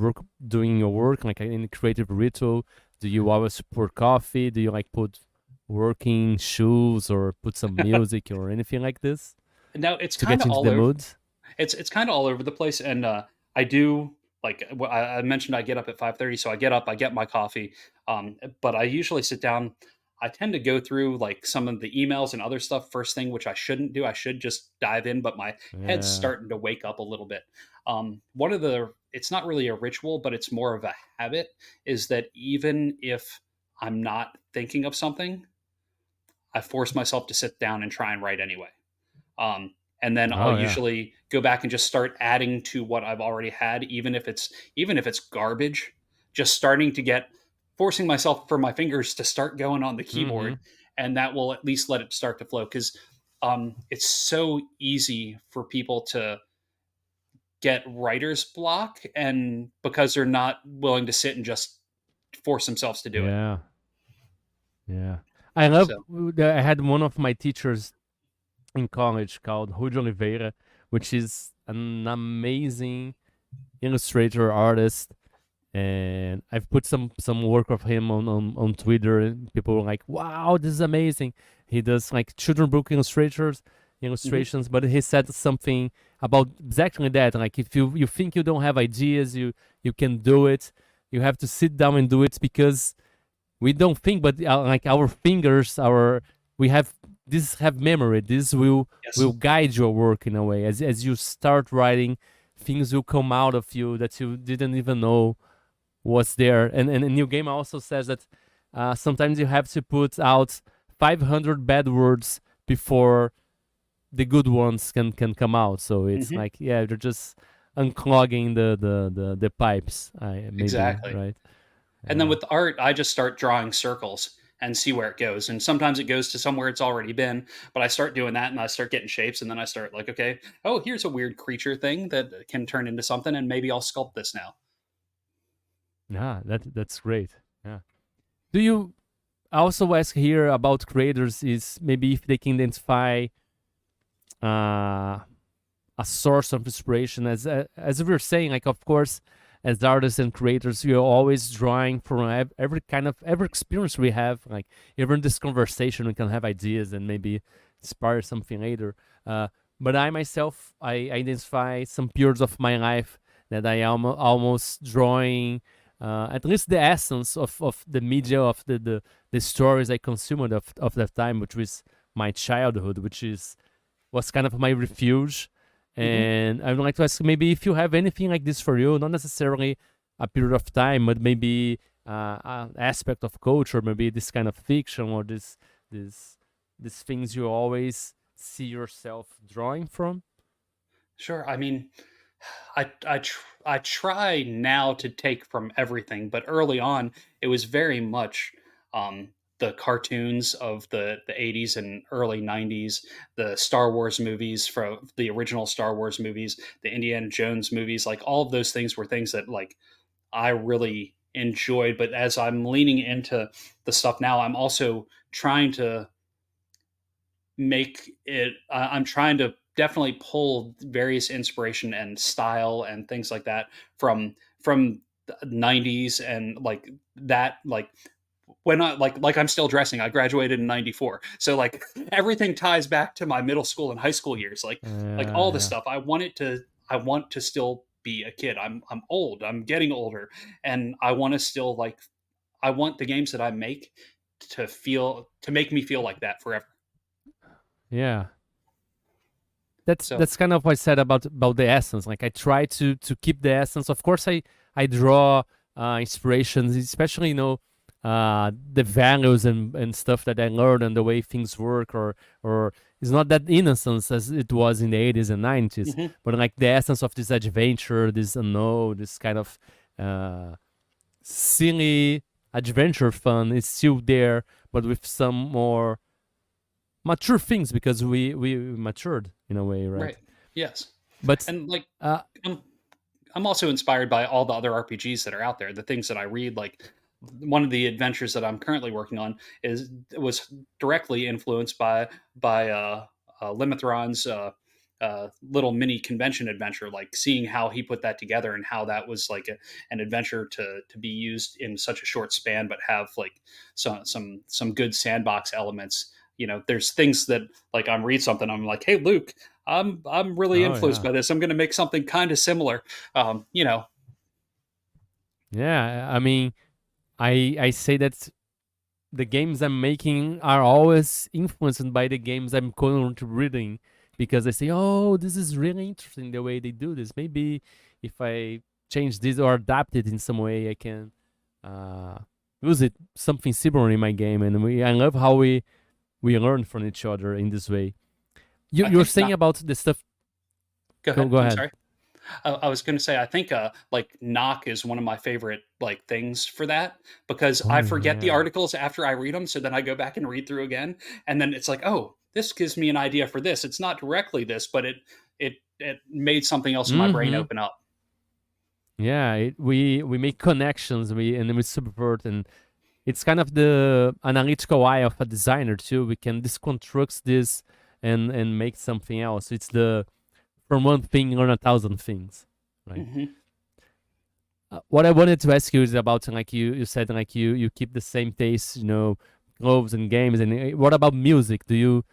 doing your work, like any creative ritual? Do you always pour coffee? Do you like put working shoes or put some music or anything like this Now it's to kind get of into all the over. mood? It's kind of all over the place, and I do like I mentioned. I get up at 5:30, so I get up, I get my coffee, but I usually sit down. I tend to go through like some of the emails and other stuff first thing, which I shouldn't do. I should just dive in, but my head's Yeah. starting to wake up a little bit. One of the it's not really a ritual, but it's more of a habit. Is that even if I'm not thinking of something, I force myself to sit down and try and write anyway. And then I'll Oh yeah. usually go back and just start adding to what I've already had, even if it's garbage. Just starting to get forcing myself for my fingers to start going on the Mm-hmm. keyboard, and that will at least let it start to flow. Because it's so easy for people to get writer's block, and because they're not willing to sit and just force themselves to do it. Yeah. Yeah. I love. So, I had one of my teachers in college called Rudy Oliveira, which is an amazing illustrator artist, and I've put some work of him on Twitter, and people were like, "Wow, this is amazing." He does like children book mhm. illustrations, but he said something about exactly that. Like, if you think you don't have ideas, you can do it. You have to sit down and do it because we don't think, but like our fingers, our we have this have memory. This will Yes. guide your work in a way. As you start writing, things will come out of you that you didn't even know was there. And the new game also says that sometimes you have to put out 500 bad words before the good ones can come out. So it's Hmm. like, yeah, they're just unclogging the pipes. Maybe Exactly. right. And then Yeah. with art, I just start drawing circles and see where it goes. And sometimes it goes to somewhere it's already been, but I start doing that and I start getting shapes. And then I start like, okay, oh, here's a weird creature thing that can turn into something. And maybe I'll sculpt this now. Yeah, that's great. Yeah. Do you also ask here about creators is maybe if they can identify uh, a source of inspiration as we were saying, like, of course, as artists and creators, we are always drawing from every kind of every experience we have. Like, even this conversation, we can have ideas and maybe inspire something later. Uh, but I myself, I identify some periods of my life that I am almost drawing. At least the essence of the media of the stories I consumed of that time, which was my childhood, which is was kind of my refuge. Hmm. And I would like to ask maybe if you have anything like this for you, not necessarily a period of time, but maybe an aspect of culture, maybe this kind of fiction or this these things you always see yourself drawing from. Sure. I mean, I try now to take from everything, but early on it was very much the cartoons of the 80s and early 90s, the Star Wars movies, from the original Star Wars movies, the Indiana Jones movies, like all of those things were things that like I really enjoyed. But as I'm leaning into the stuff now, I'm also trying to make it I'm trying to definitely pull various inspiration and style and things like that from the 90s, and like that, like when I like I'm still dressing. I graduated in 94. So like everything ties back to my middle school and high school years. Like all the Yeah. stuff. I want to still be a kid. I'm old. I'm getting older, and I want to still like I want the games that I make to make me feel like that forever. Yeah. That's So, that's kind of what I said about the essence. Like, I try to keep the essence. Of course, I draw inspirations, especially the values and stuff that I learned and the way things work, or it's not that innocence as it was in the 80s and 90s, Hmm. but like the essence of this adventure, this unknown, this kind of uh, silly adventure fun is still there, but with some more mature things because we matured in a way, right? Right. Yes. But And like, uh, I'm I'm also inspired by all the other RPGs that are out there. The things that I read, like one of the adventures that I'm currently working on, is was directly influenced by Limithron's little mini convention adventure. Like seeing how he put that together and how that was like an adventure to be used in such a short span, but have like some good sandbox elements. There's things that like I'm read something, I'm like, hey Luke, I'm really oh influenced yeah, by this. I'm going to make something kind of similar. Um, you know, yeah. I mean, I say that the games I'm making are always influenced by the games I'm currently reading because I say, oh, this is really interesting the way they do this. Maybe if I change this or adapt it in some way, I can uh, use it something similar in my game. And I love how we learn from each other in this way. I You're think saying not. about the stuff. Go Go ahead. go I'm ahead. sorry. I was going to say I think like knock is one of my favorite like things for that because I Oh forget the yeah. articles after I read them, so then I go back and read through again, and then it's like, oh, this gives me an idea for this. It's not directly this, but it made something else in my brain Mm-hmm. open up. Yeah, we make connections, we subvert, and it's kind of the analytical eye of a designer too. We can deconstruct this and make something else. It's the from one thing learn a thousand things, right? Hmm. What I wanted to ask you is about like you said like you keep the same taste, clothes and games. And what about music? Do you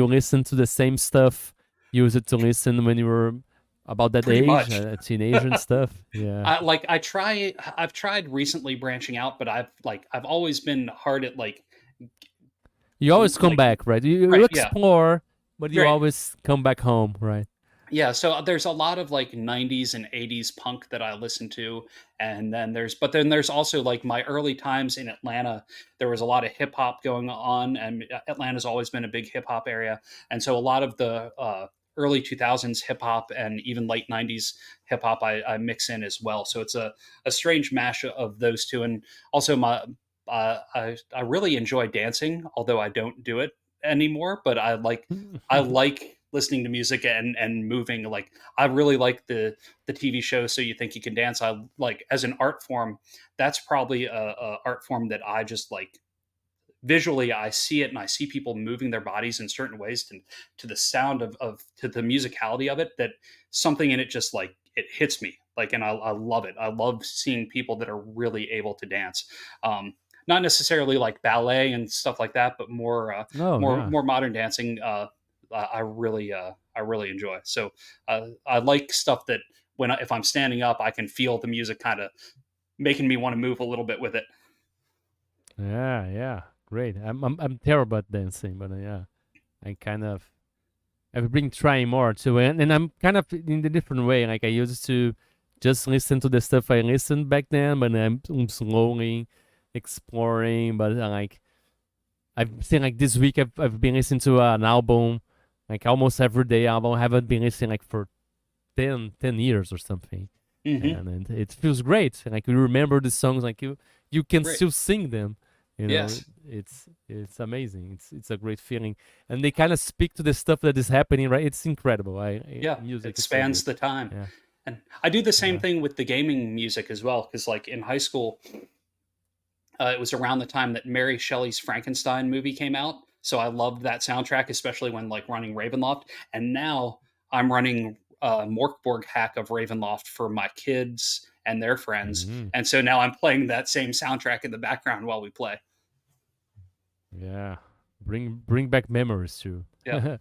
listen to the same stuff you used to listen when you were about that Pretty age, much. teenager and stuff? Yeah. I've tried recently branching out, but I've always been hard at You always come like back, right? You right, yeah, explore, but you right. always come back home, right? Yeah, so there's a lot of like 90s and 80s punk that I listen to, and then there's also like my early times in Atlanta. There was a lot of hip hop going on, and Atlanta's always been a big hip hop area, and so a lot of the early 2000s hip hop and even late 90s hip hop I mix in as well. So it's a strange mash of those two, and also I really enjoy dancing, although I don't do it anymore. But I like listening to music and moving. Like I really like the TV show So You Think You Can Dance. I like as an art form. That's probably a art form that I just like visually. I see it and I see people moving their bodies in certain ways to the sound of to the musicality of it. That something in it just like it hits me. Like and I love it. I love seeing people that are really able to dance. Not necessarily like ballet and stuff like that, but more Oh yeah. more modern dancing. I really enjoy. So I like stuff that if I'm standing up, I can feel the music kind of making me want to move a little bit with it. Yeah, yeah. Great. I'm terrible at dancing, but yeah, I kind of I've been trying more too, and I'm kind of in a different way. Like I used to just listen to the stuff I listened back then, but I'm slowly exploring. But like I've seen like this week, I've been listening to an album, like almost every day album. I haven't been listening like for 10 years or something, Hmm. and it feels great. Like you remember the songs, like you can Great. still sing them. Yes. It's amazing. It's a great feeling, and they kind of speak to the stuff that is happening. Right, it's incredible. Yeah. Music It is so spans good. the time. Yeah, And I do the same yeah. thing with the gaming music as well. Because like in high school, it was around the time that Mary Shelley's Frankenstein movie came out. So I loved that soundtrack, especially when like running Ravenloft. And now I'm running Mörk Borg hack of Ravenloft for my kids and their friends. Hmm. And so now I'm playing that same soundtrack in the background while we play. Yeah, bring back memories too. Yeah.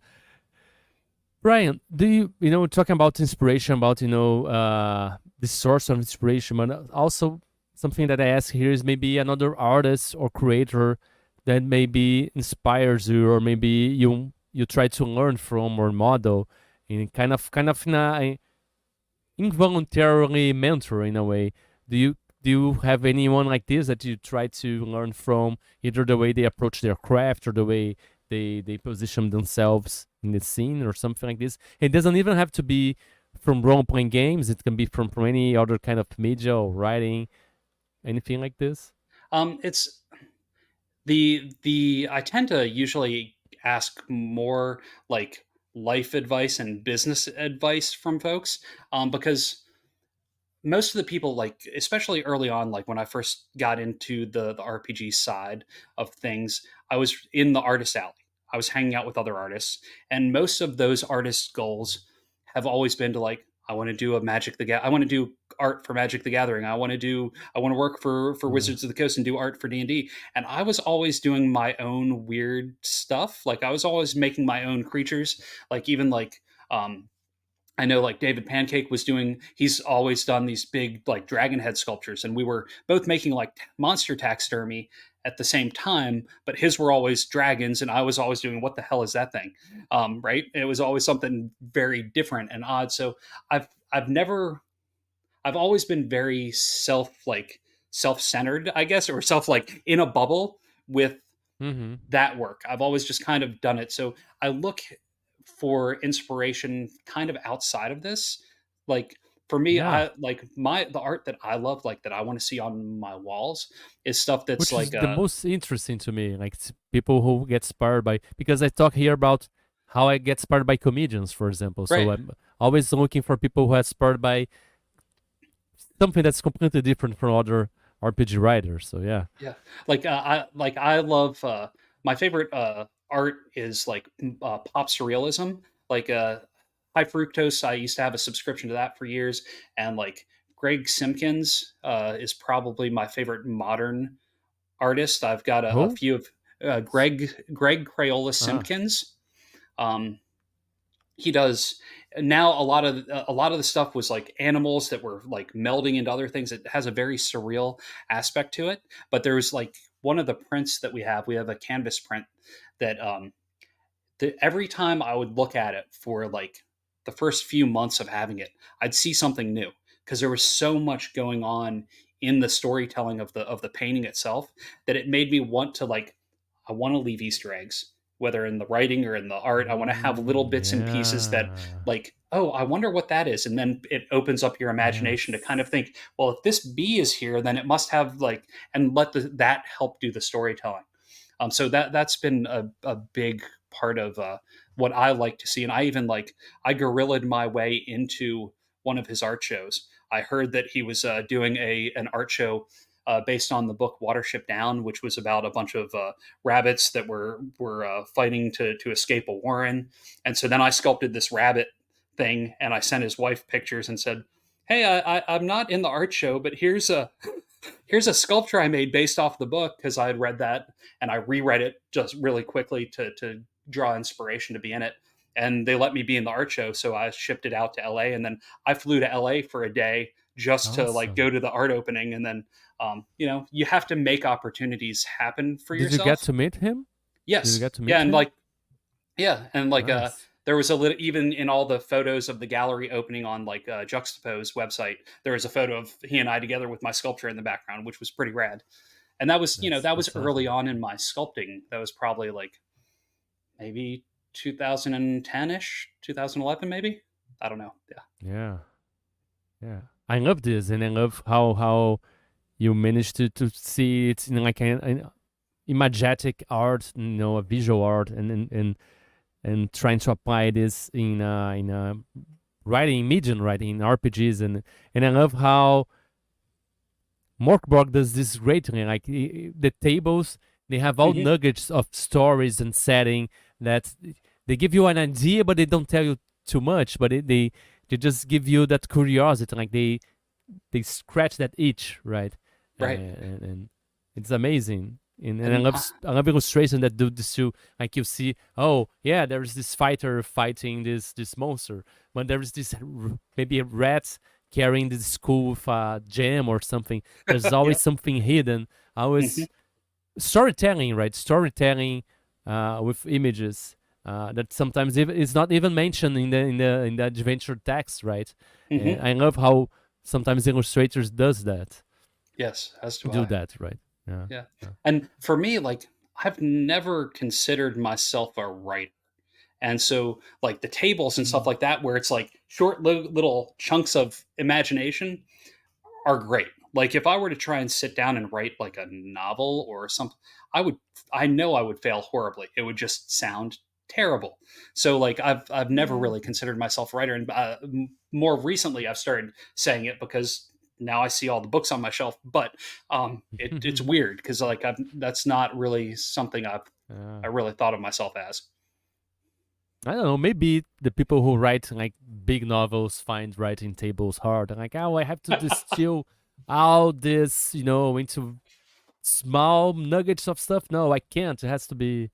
Brian, do talking about inspiration, about the source of inspiration, but also something that I ask here is maybe another artist or creator that maybe inspires you, or maybe you try to learn from or model, in kind of in a involuntarily mentor in a way. Do you do you have anyone like this that you try to learn from, either the way they approach their craft or the way they position themselves in the scene or something like this? It doesn't even have to be from role playing games. It can be from any other kind of media or writing, anything like this. It's the I tend to usually ask more like life advice and business advice from folks, because most of the people, like especially early on, like when I first got into the RPG side of things, I was in the artist alley. I was hanging out with other artists, and most of those artists' goals have always been to like, I want to do a I want to do art for Magic the Gathering. I want to work for Mm. Wizards of the Coast and do art for D&D. And I was always doing my own weird stuff. Like I was always making my own creatures, like even like I know like David Pancake was doing, he's always done these big like dragon head sculptures, and we were both making like monster taxidermy at the same time, but his were always dragons and I was always doing, what the hell is that thing? Right. It was always something very different and odd. So I've never, I've always been very self-centered, I guess, or self like in a bubble with Mm-hmm. that work. I've always just kind of done it. So I look for inspiration kind of outside of this. Like for me, Yeah, I like the art that I love, like that I want to see on my walls is stuff that's which is like the most interesting to me. Like people who get inspired by, because I talk here about how I get inspired by comedians, for example. So right. I'm always looking for people who are inspired by something that's completely different from other RPG writers. So yeah. Yeah. I love my favorite art is like pop surrealism. Like High Fructose, I used to have a subscription to that for years, and like Greg Simpkins is probably my favorite modern artist. I've got a Who? few of Greg Crayola Ah. Simpkins. Um, he does now a lot of the stuff was like animals that were like melding into other things. It has a very surreal aspect to it. But there's like one of the prints that we have a canvas print that every time I would look at it for like the first few months of having it, I'd see something new because there was so much going on in the storytelling of the painting itself that it made me want to like, I want to leave Easter eggs, whether in the writing or in the art. I want to have little Mm, bits and pieces that yeah. like, oh, I wonder what that is, and then it opens up your imagination to kind Yes. of think, well, if this bee is here, then it must have like, and let that help do the storytelling. So that's been a big part of what I like to see. And I even like, I guerrillaed my way into one of his art shows. I heard that he was doing an art show based on the book Watership Down, which was about a bunch of rabbits that were fighting to escape a warren. And so then I sculpted this rabbit thing, and I sent his wife pictures and said, "Hey, I'm not in the art show, but here's a sculpture I made based off the book," because I had read that and I reread it just really quickly to draw inspiration to be in it. And they let me be in the art show, so I shipped it out to LA, and then I flew to LA for a day just to like Awesome. go to the art opening, and then you have to make opportunities happen for Did you get yourself. to meet him? Did you Yes, get to yeah, meet and him? like yeah, and like Nice. there was a little, even in all the photos of the gallery opening on like Juxtapose website, there was a photo of he and I together with my sculpture in the background, which was pretty rad. And that was, that was That's early awesome. on in my sculpting. That was probably like maybe 2010-ish, 2011 maybe. I don't know. Yeah. Yeah. Yeah. I love this, and I love how you managed to see it in like an imagetic art, a visual art, and trying to apply this in writing, medium writing, in RPGs, and I love how Mörk Borg does this greatly. Like the tables, they have all Hmm. nuggets of stories and setting that they give you an idea, but they don't tell you too much. But they just give you that curiosity. Like they scratch that itch, right? Right. And it's amazing. And And I love illustration that do this too. Like you see, oh yeah, there's this fighter fighting this monster, but there's this maybe a rat carrying this skull with a gem or something. There's yeah. always something hidden. Hmm. Always storytelling, right? Storytelling with images that sometimes is not even mentioned in the adventure text, right? Hmm. I love how sometimes illustrators does that. Yes, as do do I. that, right? Yeah. Yeah. Yeah. And for me, like, I've never considered myself a writer. And so, like, the tables and stuff Mm. like that, where it's like short little chunks of imagination are great. Like, if I were to try and sit down and write like a novel or something, I would, I know I would fail horribly. It would just sound terrible. So, like, I've never Yeah. really considered myself a writer, and more recently, I've started saying it because now I see all the books on my shelf. But it's weird because like that's not really something Yeah. I really thought of myself as. I don't know. Maybe the people who write like big novels find writing tables hard. And like, oh, I have to distill all this, into small nuggets of stuff. No, I can't. It has to be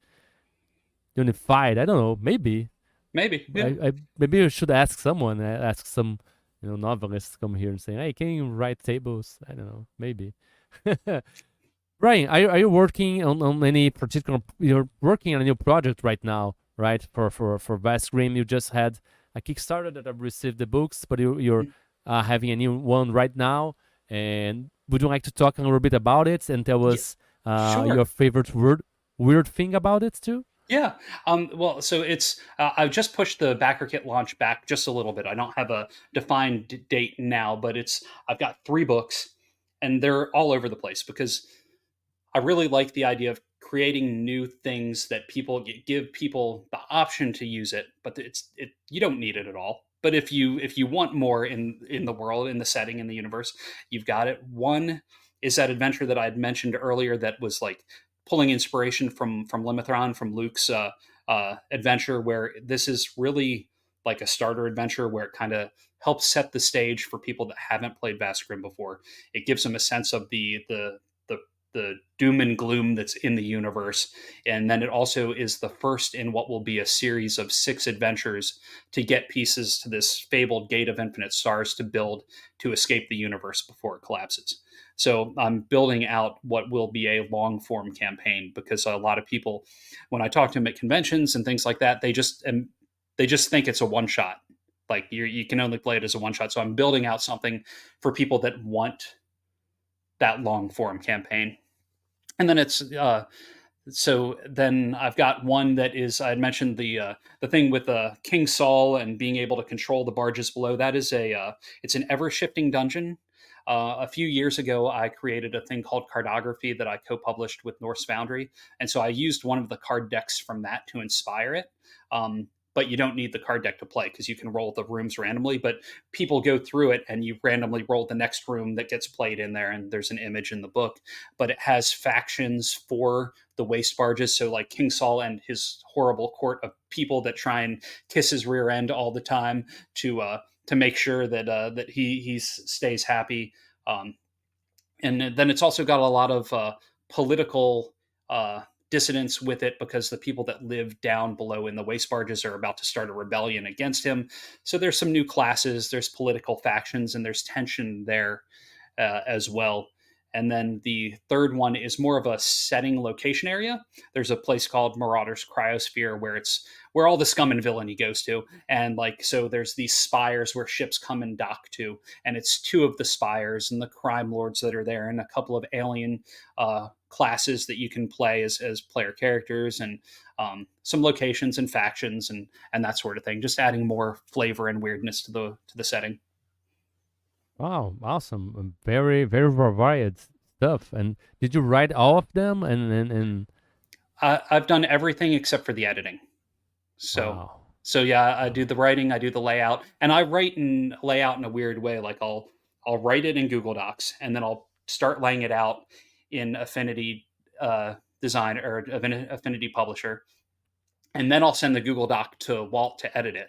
unified. I don't know. Maybe. Maybe, yeah. Maybe you should ask someone. Ask some, novelists come here and say, "Hey, can you write tables?" I don't know. Maybe. Brian, are you working on any particular? You're working on a new project right now, right? For Vast Grimm, you just had a Kickstarter that have received the books, but you're having a new one right now. And would you like to talk a little bit about it and tell Yeah, us sure. your favorite weird thing about it too? Yeah. Well, so it's I've just pushed the backer kit launch back just a little bit. I don't have a defined date now, but I've got 3 books, and they're all over the place because I really like the idea of creating new things that give people the option to use it, but you don't need it at all. But if you want more in the world, in the setting, in the universe, you've got it. One is that adventure that I had mentioned earlier that was like pulling inspiration from Limithron, from Luke's adventure, where this is really like a starter adventure where it kind of helps set the stage for people that haven't played Vast Grimm before. It gives them a sense of the doom and gloom that's in the universe. And then it also is the first in what will be a series of 6 adventures to get pieces to this fabled gate of infinite stars to build to escape the universe before it collapses. So I'm building out what will be a long form campaign because a lot of people, when I talk to them at conventions and things like that, they just think it's a one shot. Like you can only play it as a one shot. So I'm building out something for people that want that long form campaign. And then so then I've got one that is, I had mentioned the thing with King Saul and being able to control the barges below. That is it's an ever shifting dungeon. A few years ago, I created a thing called Cardography that I co-published with Norse Foundry, and so I used one of the card decks from that to inspire it. But you don't need the card deck to play because you can roll the rooms randomly. But people go through it, and you randomly roll the next room that gets played in there, and there's an image in the book. But it has factions for the waste barges. So like King Saul and his horrible court of people that try and kiss his rear end all the time to make sure that he stays happy. Um, and then it's also got a lot of political dissonance with it because the people that live down below in the waste barges are about to start a rebellion against him. So there's some new classes, there's political factions, and there's tension there as well. And then the third one is more of a setting location area. There's a place called Marauder's Cryosphere where it's where all the scum and villainy goes to. And like, so there's these spires where ships come and dock to, and it's 2 of the spires and the crime lords that are there, and a couple of alien classes that you can play as player characters, and some locations and factions and that sort of thing. Just adding more flavor and weirdness to the setting. Wow, awesome! Very very varied stuff. And did you write all of them? And I've done everything except for the editing. So wow. so yeah, I do the writing, I do the layout, and I write and lay out in a weird way. Like I'll write it in Google Docs, and then I'll start laying it out in Affinity Design or Affinity Publisher, and then I'll send the Google Doc to Walt to edit it.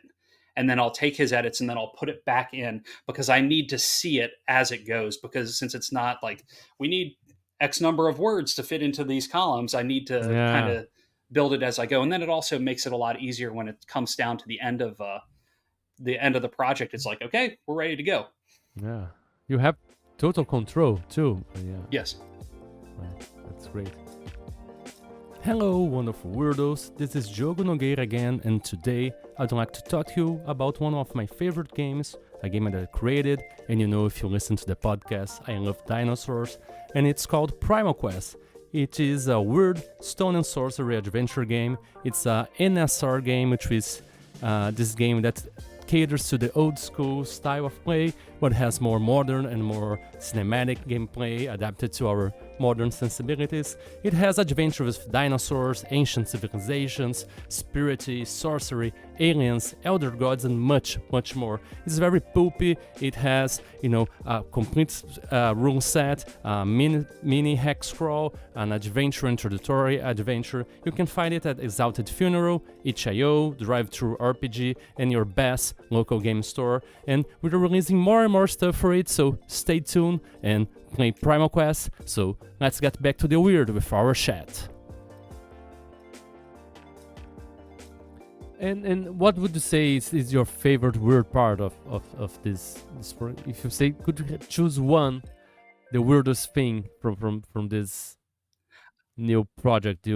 And then I'll take his edits and then I'll put it back in because I need to see it as it goes. Because since it's not like we need X number of words to fit into these columns, I need to kind Yeah, of build it as I go. And then it also makes it a lot easier when it comes down to the end of the project. It's like, okay, we're ready to go. yeah. You have total control too. Yeah, Yes. right. That's great. Hello, wonderful weirdos. This is Diogo Nogueira again, and today I'd like to talk to you about one of my favorite games a game that I created. And you know, if you listen to the podcast, I love dinosaurs. And it's called Primal Quest. It is a weird stone and sorcery adventure game. It's a NSR game, which is this game that caters to the old school style of play, but has more modern and more cinematic gameplay adapted to our modern sensibilities. It has adventure with dinosaurs, ancient civilizations, spirity, sorcery, aliens, elder gods, and much, much more. It's very pulpy. It has, a complete rule set, a mini hex scroll, an adventure introductory adventure. You can find it at Exalted Funeral, itch.io, Drive-Thru RPG, and your best local game store. And we're releasing more and more stuff for it, so stay tuned and play Primal Quest. So let's get back to the weird with our chat. And what would you say is your favorite weird part of this? If you say, could you choose one, the weirdest thing from this new project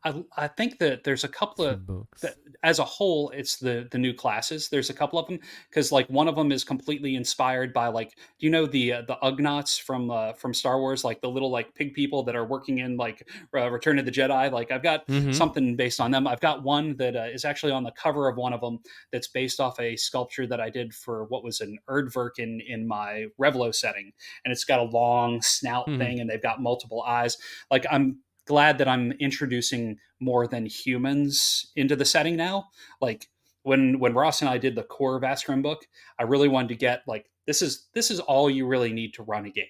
I think that there's a couple of books? as a whole, it's the new classes. There's a couple of them because like one of them is completely inspired by like, do you know the Ugnaughts from Star Wars, like the little like pig people that are working in like Return of the Jedi. Like I've got something based on them. I've got one that is actually on the cover of one of them that's based off a sculpture that I did for what was an Erdverk in my Revlo setting, and it's got a long snout thing, and they've got multiple eyes. Like I'm glad that I'm introducing more than humans into the setting now. Like when Ross and I did the core Vast Grimm book, I really wanted to get like this is all you really need to run a game.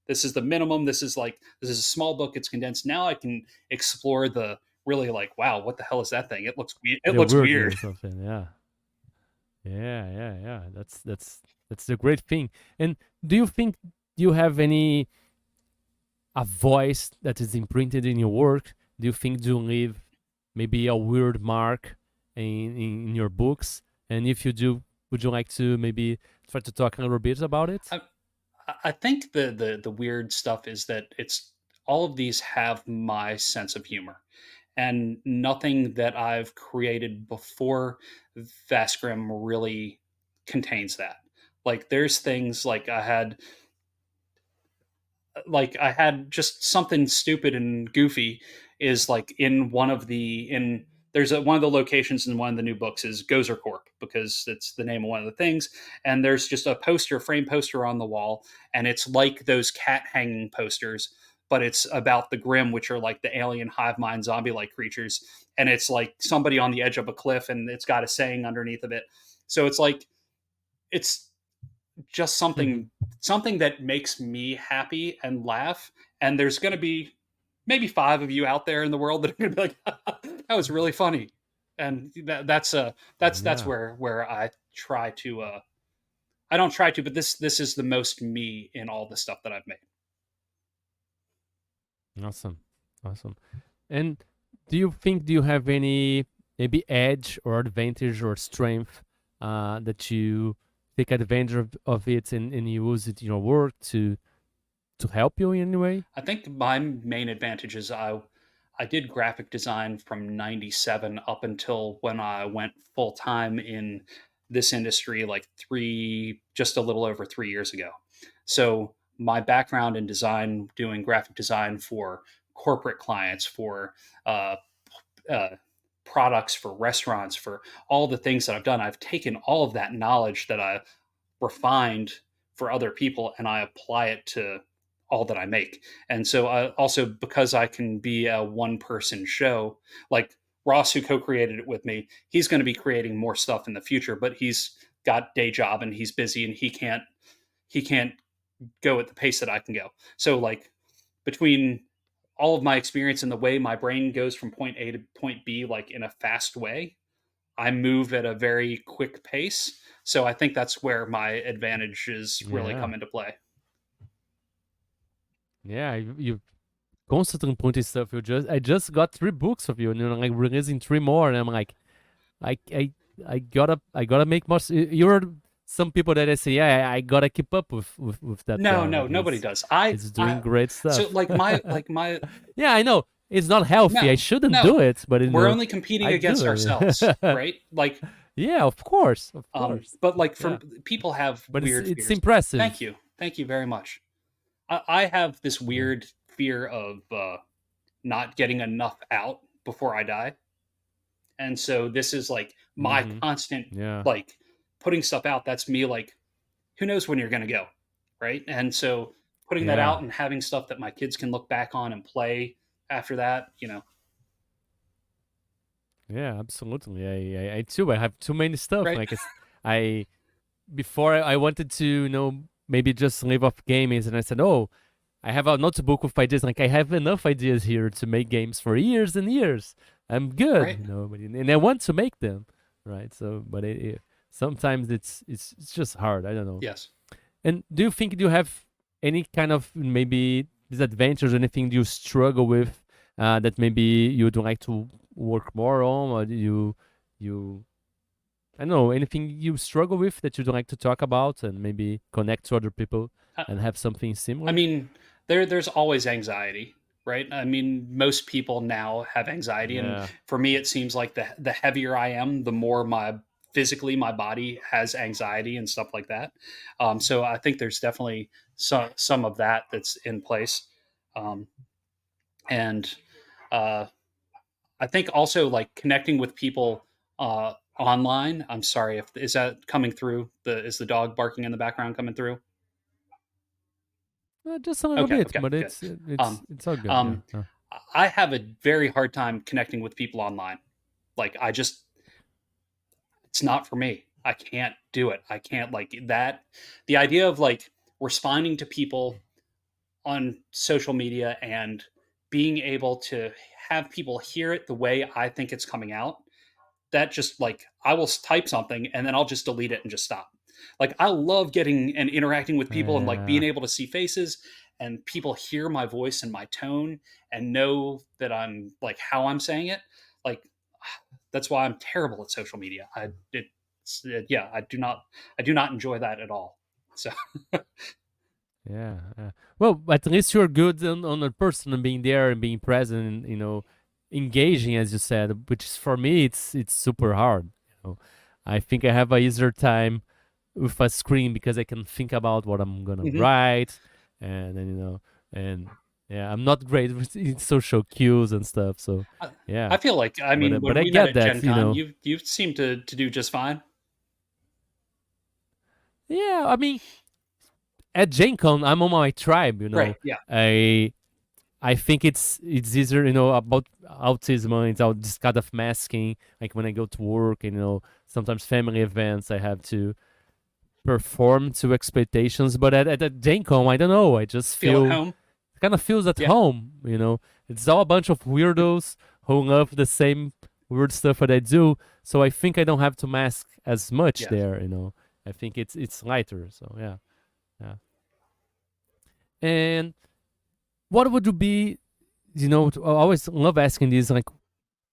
This is the minimum. This is a small book. It's condensed. Now I can explore the really like, wow, what the hell is that thing? It looks weird. It looks weird. Something, yeah. That's the great thing. And do you think you have a voice that is imprinted in your work? Do you think you leave maybe a weird mark in your books? And if you do, would you like to maybe try to talk a little bit about it? I think the weird stuff is that it's all of these have my sense of humor, and nothing that I've created before Vast Grimm really contains that. Like there's things like I had just something stupid and goofy is like in one of the one of the locations in one of the new books is Gozer Corp because it's the name of one of the things, and there's just a frame poster on the wall, and it's like those cat hanging posters, but it's about the Grimm, which are like the alien hive mind zombie like creatures, and it's like somebody on the edge of a cliff, and it's got a saying underneath of it. So it's like it's just something that makes me happy and laugh. And there's going to be maybe 5 of you out there in the world that are going to be like, that was really funny. And that's where I try to, I don't try to, but this is the most me in all the stuff that I've made. Awesome. And do you have any maybe edge or advantage or strength that you take advantage of it and use it in your work to help you in any way? I think my main advantage is I did graphic design from 97 up until when I went full time in this industry like just a little over 3 years ago. So my background in design, doing graphic design for corporate clients, for products, for restaurants, for all the things that I've done, I've taken all of that knowledge that I refined for other people and I apply it to all that I make. And so also because I can be a one person show, like Ross, who co-created it with me, he's going to be creating more stuff in the future, but he's got day job and he's busy and he can't go at the pace that I can go. So like between all of my experience and the way my brain goes from point A to point B, like in a fast way, I move at a very quick pace. So I think that's where my advantages really come into play. Yeah, you constantly putting stuff. I just got 3 books of you, and you're like releasing 3 more, and I'm like, I gotta make more. You're some people that I say, yeah, I gotta keep up with that. No, nobody does. It's doing great stuff. So like my yeah, I know it's not healthy. I shouldn't do it, but we're only competing against ourselves, right? Like Yeah, of course. But like Yeah, from people have but weird it's fears. Thank impressive. you. Thank you very much. I have this Yeah. weird fear of not getting enough out before I die. And so this is like my Mm-hmm. constant Yeah. like putting stuff out. That's me like who knows when you're going to go, right? And so putting that Yeah. out and having stuff that my kids can look back on and play after that, Yeah, absolutely. I too. I have too many stuff. right? Like I before I wanted to, maybe just live off gaming, and I said, oh, I have a notebook with ideas. Like I have enough ideas here to make games for years and years. I'm good, Right? and I want to make them, right? So, but sometimes it's just hard. I don't know. Yes. And do you think you have any kind of maybe disadvantages, anything you struggle with that maybe you'd like to work more on, or you I don't know, anything you struggle with that you'd like to talk about and maybe connect to other people I, and have something I similar? mean, there's always anxiety, right? I mean, most people now have anxiety, and Yeah. for me, it seems like the heavier I am, the more my body has anxiety and stuff like that. So I think there's definitely some of that that's in place, um, and uh, I think also like connecting with people online. I'm sorry if is that coming through. The is the dog barking in the background coming through? Just a little Okay, bit, okay, but good. it's Um, it's all good. Yeah. um, I have a very hard time connecting with people online. Like I just, it's not for me. I can't do it. I can't like that. The idea of like responding to people on social media and being able to have people hear it the way I think it's coming out, that just like I will type something and then I'll just delete it and just stop. Like I love getting and interacting with people and like being Yeah. able to see faces and people hear my voice and my tone and know that I'm like how I'm saying it. Like that's why I'm terrible at social media. Yeah, I do not enjoy that at all. So Yeah, yeah. Well, at least you're good on a person and being there and being present and engaging, as you said. Which is, for me, it's super hard. I think I have a easier time with a screen because I can think about what I'm gonna mhm. write, and then and yeah, I'm not great with social cues and stuff. So I, yeah, I feel like I mean but when I we met get at that. Gen Con, you seem to do just fine. Yeah, I mean, at Gen Con, I'm on my tribe. Right? Yeah. I think it's easier, about autism. And it's all this kind of masking. Like when I go to work, and sometimes family events, I have to perform to expectations. But at Gen Con, I don't know. I just Feel at feel home. kind of feels at Yeah. home. It's all a bunch of weirdos who love the same weird stuff that I do. So I think I don't have to mask as much Yes. there. I think it's lighter. So yeah, yeah. And what would you be? I always love asking this. Like,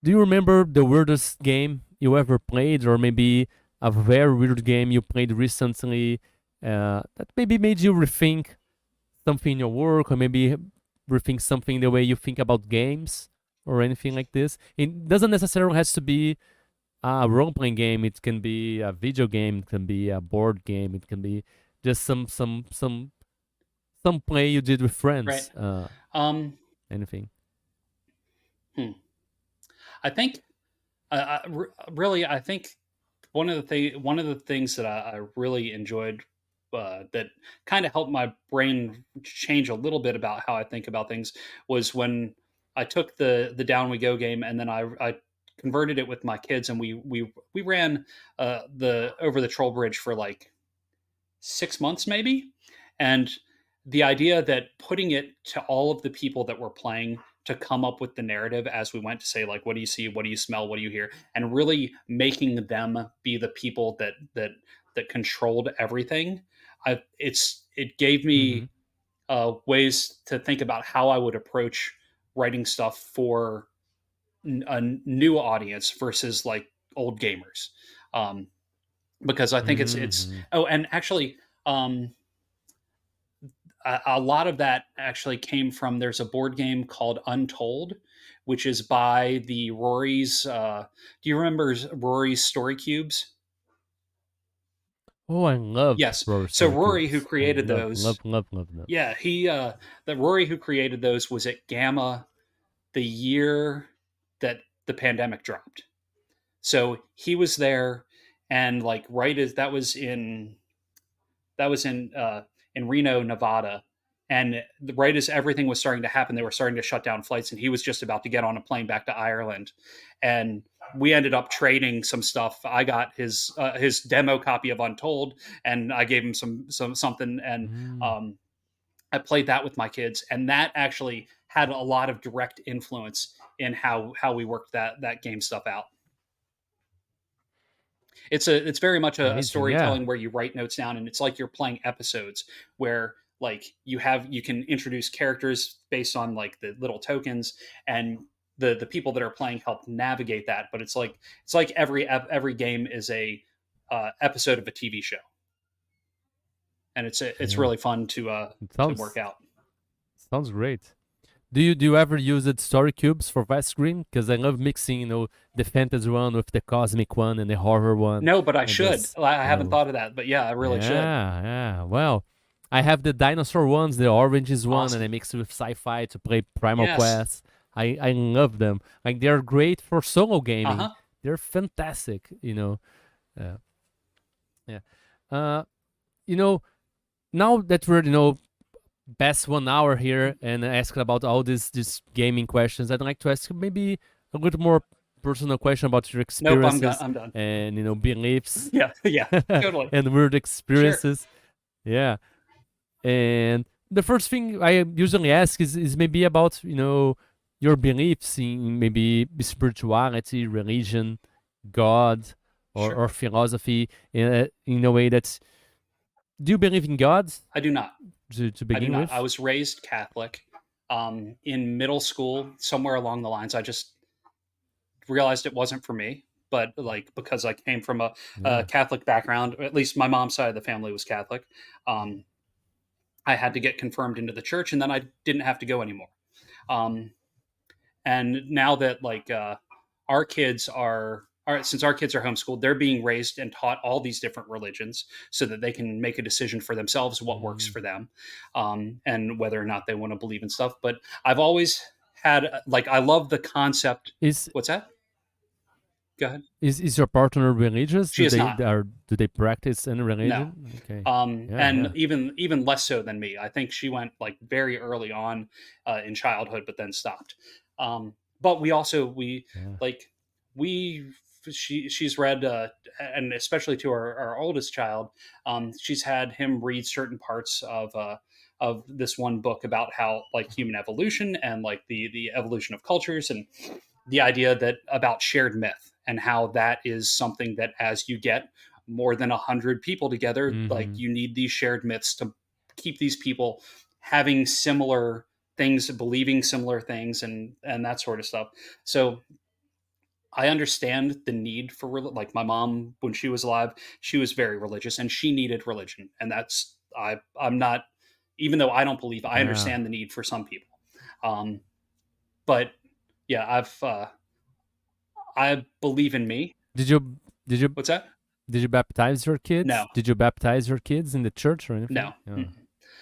do you remember the weirdest game you ever played, or maybe a very weird game you played recently that maybe made you rethink something in your work, or maybe rethink something the way you think about games, or anything like this? It doesn't necessarily has to be a role-playing game. It can be a video game. It can be a board game. It can be just some play you did with Right. friends. Um, Anything. hmm. I think, really, I think one of the things that I really enjoyed that kind of helped my brain change a little bit about how I think about things was when I took the Down We Go game and then I converted it with my kids and we ran the over the troll bridge for like 6 months maybe. And the idea that putting it to all of the people that were playing to come up with the narrative as we went to say like what do you see, what do you smell, what do you hear, and really making them be the people that controlled everything. It gave Mm-hmm. me ways to think about how I would approach writing stuff for a new audience versus like old gamers. um, because I think it's Mm-hmm. oh, and actually, um, a lot of that actually came from there's a board game called Untold, which is by the Rory's. Do you remember Rory's Story Cubes? Oh, I love Yes. Roller So Story Rory, who Cubes. I created love, love, those, love, love them. yeah, he the Rory who created those was at Gamma the year that the pandemic dropped. So he was there, and like right as that was in Reno, Nevada, and right as everything was starting to happen, they were starting to shut down flights, and he was just about to get on a plane back to Ireland, and we ended up trading some stuff. I got his demo copy of Untold, and I gave him some something, and Mm, um, I played that with my kids, and that actually had a lot of direct influence in how we worked that game stuff out. It's very much a amazing. Yeah. storytelling where you write notes down, and it's like you're playing episodes where like you can introduce characters based on like the little tokens, and the people that are playing help navigate that. But it's like every game is a episode of a TV show, and it's Yeah. really fun It to work sounds out. sounds great. Do you ever use it story cubes for Vast Grimm? Because I love mixing, the fantasy one with the cosmic one and the horror one, No, but I and should. just I haven't thought of that, but yeah, I really should. yeah, yeah. Well, I have the dinosaur ones, the oranges one, and Awesome. I mix it with sci-fi to play Primal Yes. Quest. I love them. Like they're great for solo Uh gaming. huh. They're fantastic. Uh, yeah. Uh, you know, now that we're past 1 hour here and asking about all these gaming questions, I'd like to ask you maybe a little more personal question about your Nope. experiences I'm done. and beliefs Yeah. Yeah. Totally. and weird Sure. experiences. Yeah. And the first thing I usually ask is maybe about, your beliefs in maybe spirituality, religion, God, Sure. or philosophy in a way that's, do you believe in God I do not. to I do begin not. I with? was raised Catholic. In middle school, somewhere along the lines, I just realized it wasn't for me. But like because I came from a Yeah. Catholic background, or at least my mom's side of the family was Catholic. Um, I had to get confirmed into the church, and then I didn't have to go anymore. Um, and now that our kids are since our kids are homeschooled, they're being raised and taught all these different religions so that they can make a decision for themselves what works Mm. for them, and whether or not they want to believe in stuff. But I've always had like I love the concept. Is What's that? Go ahead. is your partner religious? She Do is they not. are do they practice any No. religion? Okay. Yeah, And yeah. even less so than me. I think she went like very early on in childhood, but then stopped. But we Yeah. like we she's read and especially to our oldest child, she's had him read certain parts of this one book about how like human evolution and like the evolution of cultures, and the idea that about shared myth, and how that is something that as you get more than 100 people together, like Mhm. you need these shared myths to keep these people having similar things, believing similar things, and that sort of stuff. So I understand the need for like my mom when she was alive, she was very religious and she needed religion, and that's I'm not, even though I don't believe, I Yeah. understand the need for some people. um but yeah, I believe in me. Did you did you What's that? did you baptize your kids? No. Did you baptize your kids in the church or No. anything?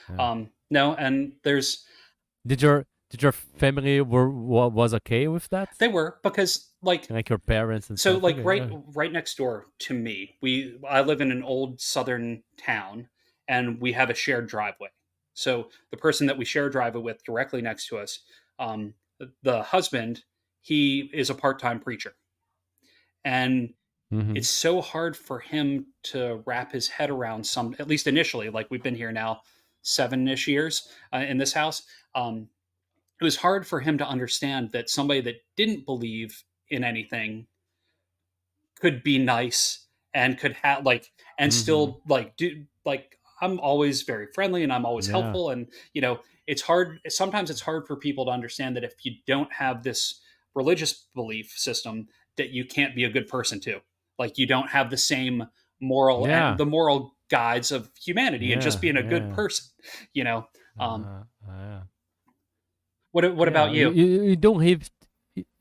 Yeah. Mm-mm. Yeah. No, and there's Did your family was okay with that? they were, because like Like your parents and so stuff? like Okay. Yeah. right next door to me, we I live in an old southern town, and we have a shared driveway. So the person that we share a driveway with directly next to us, the husband, he is a part-time preacher, and Mhm. it's so hard for him to wrap his head around, some, at least initially, like we've been here now 7-ish years in this house. It was hard for him to understand that somebody that didn't believe in anything could be nice and could have like, and Mhm. still like do like, I'm always very friendly and I'm always Yeah. helpful, and it's hard, sometimes it's hard for people to understand that if you don't have this religious belief system, that you can't be a good person too. Like you don't have the same moral and Yeah. the moral guides of humanity and just Yeah. being a good Yeah. person you know Yeah. what Yeah. about You, you? you, you don't have.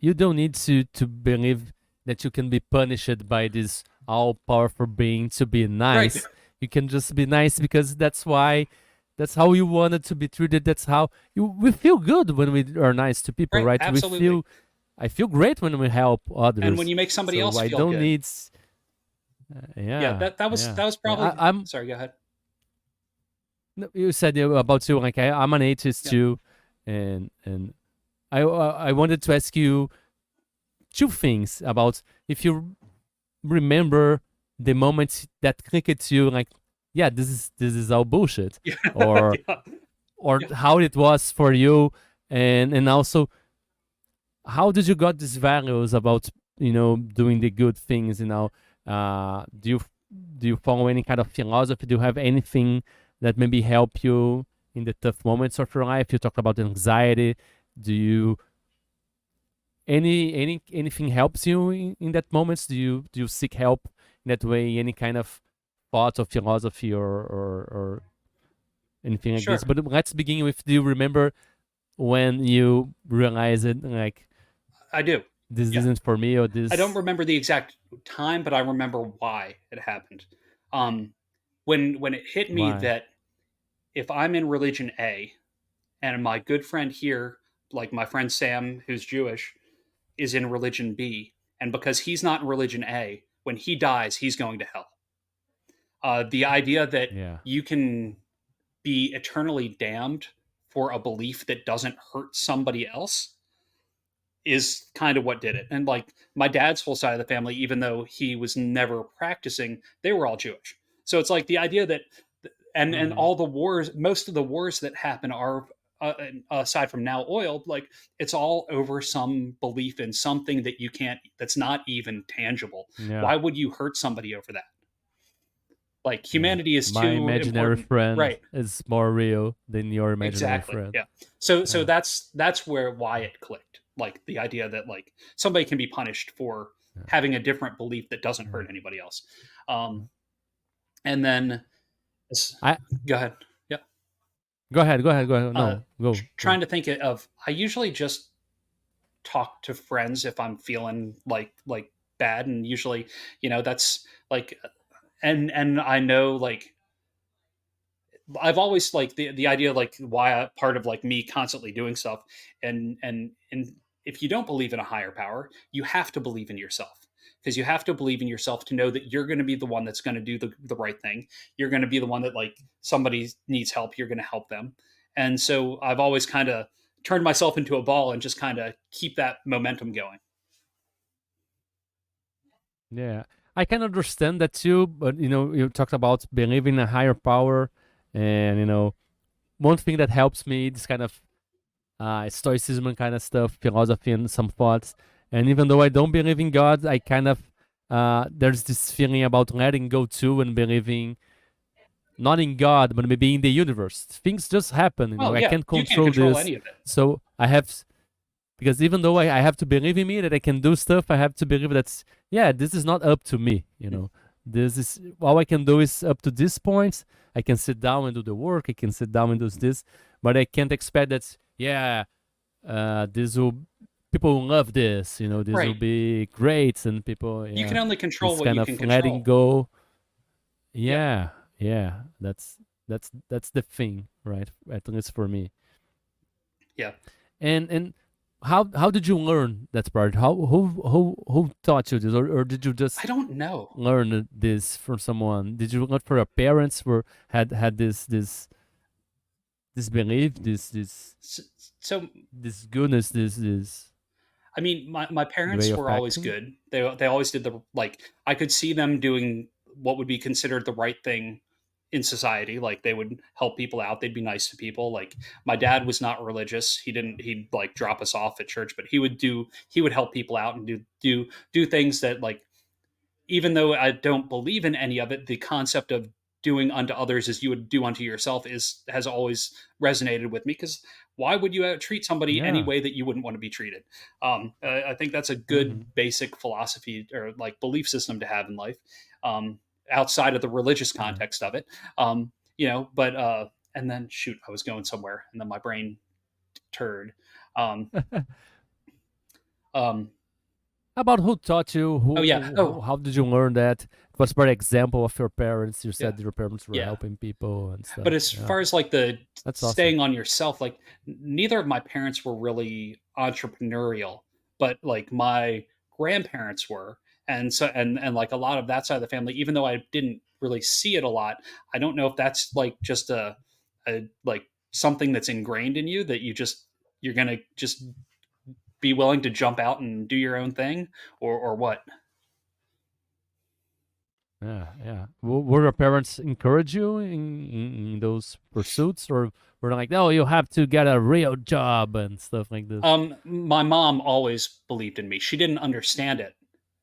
you don't need to believe that you can be punished by this all powerful being to be Right. nice. You can just be nice because that's how you wanted to be treated. That's how we feel good when we are nice to people, Right. right? Absolutely. I feel great when we help And when others. you make somebody So else I feel don't good. need. Yeah, Yeah, that was yeah. probably I'm. sorry, go ahead. No, you said about you. Like I'm an atheist Yeah. too, and I wanted to ask you two things about if you remember the moments that clicked to you, like, yeah, this is all bullshit, Yeah. or Yeah. or Yeah. how it was for you, and also how did you got these values about doing the good things? Do you follow any kind of philosophy? Do you have anything that maybe help you in the tough moments of your life? You talked about anxiety. Do you anything helps you in that moments? Do you seek help in that way? Any kind of thought or philosophy or anything like this? Sure. But let's begin with, do you remember when you realize it, like, I do. this Yeah. isn't for me, or I don't this? remember the exact time, but I remember why it happened. Um, when it hit me Why? that if I'm in religion A and my good friend here, like my friend Sam, who's Jewish, is in religion B, and because he's not in religion A, when he dies, he's going to hell. The idea that Yeah. you can be eternally damned for a belief that doesn't hurt somebody else is kind of what did it. And like my dad's whole side of the family, even though he was never practicing, they were all Jewish. So it's like the idea that, and Mm-hmm. all the wars, most of the wars that happen are, aside from now oil, like it's all over some belief in something that you can't, that's not even tangible. Yeah. Why would you hurt somebody over that? Like Yeah. humanity is My too imaginary important, friend right? is more real than your imaginary Exactly. friend. Yeah. So Yeah. that's where why it clicked. Like the idea that like somebody can be punished for Yeah. having a different belief that doesn't Yeah. hurt anybody else. Um, and then I go ahead. Yeah. Go ahead. Go ahead. Go ahead. No, go. Trying to think of. I usually just talk to friends if I'm feeling like bad, and usually that's like, and I know like I've always like the idea like why part of like me constantly doing stuff, and if you don't believe in a higher power, you have to believe in yourself, because you have to believe in yourself to know that you're going to be the one that's going to do the right thing. You're going to be the one that like somebody needs help, you're going to help them. And so I've always kind of turned myself into a ball and just kind of keep that momentum going. Yeah. I can understand that too, but you talked about believing in a higher power, and one thing that helps me, this kind of stoicism kind of stuff, philosophy, and some thoughts. And even though I don't believe in God, I kind of there's this feeling about letting go too, and believing not in God, but maybe in the universe. Things just happen. Well, I yeah, can't you can't control control this, any of it. so I have, because even though I have to believe in me that I can do stuff, I have to believe that's, yeah, this is not up to me. This is all I can do is up to this point. I can sit down and do the work. I can sit down and do this, but I can't expect that. Yeah, this will people will love this. This will Right. be great, and people, You can yeah, only control this what kind you of can letting control. go. Yeah. Yeah, yeah, that's the thing, right? At least for me. Yeah. And how did you learn that part? Who taught you this, or did you just I don't know. learn this from someone? Did you learn from your parents, who had this belief, So, so this goodness, this I mean, my way parents of were always acting? good. They always did the like. I could see them doing what would be considered the right thing in society. Like they would help people out. They'd be nice to people. Like my dad was not religious. He'd like drop us off at church, but he would help people out and do things that like, even though I don't believe in any of it, the concept of doing unto others as you would do unto yourself is has always resonated with me, because why would you treat somebody any Yeah. way that you wouldn't want to be treated? I think that's a good Mm-hmm. basic philosophy or like belief system to have in life, outside of the religious Yeah. context of it. But and then shoot, I was going somewhere, and then my brain turd. Um, Um, About who taught you? oh yeah. How did you learn that? It was by example of your parents. You Yeah. said your parents were Yeah. helping people and But stuff. as Yeah, far as like the that's awesome. staying on yourself, like neither of my parents were really entrepreneurial, but like my grandparents were. And so and like a lot of that side of the family, even though I didn't really see it a lot, I don't know if that's like just a like something that's ingrained in you that you're gonna just be willing to jump out and do your own thing or what. Yeah, yeah. Were your parents encourage you in those pursuits, or were they like, no, you have to get a real job and stuff like this? My mom always believed in me. She didn't understand it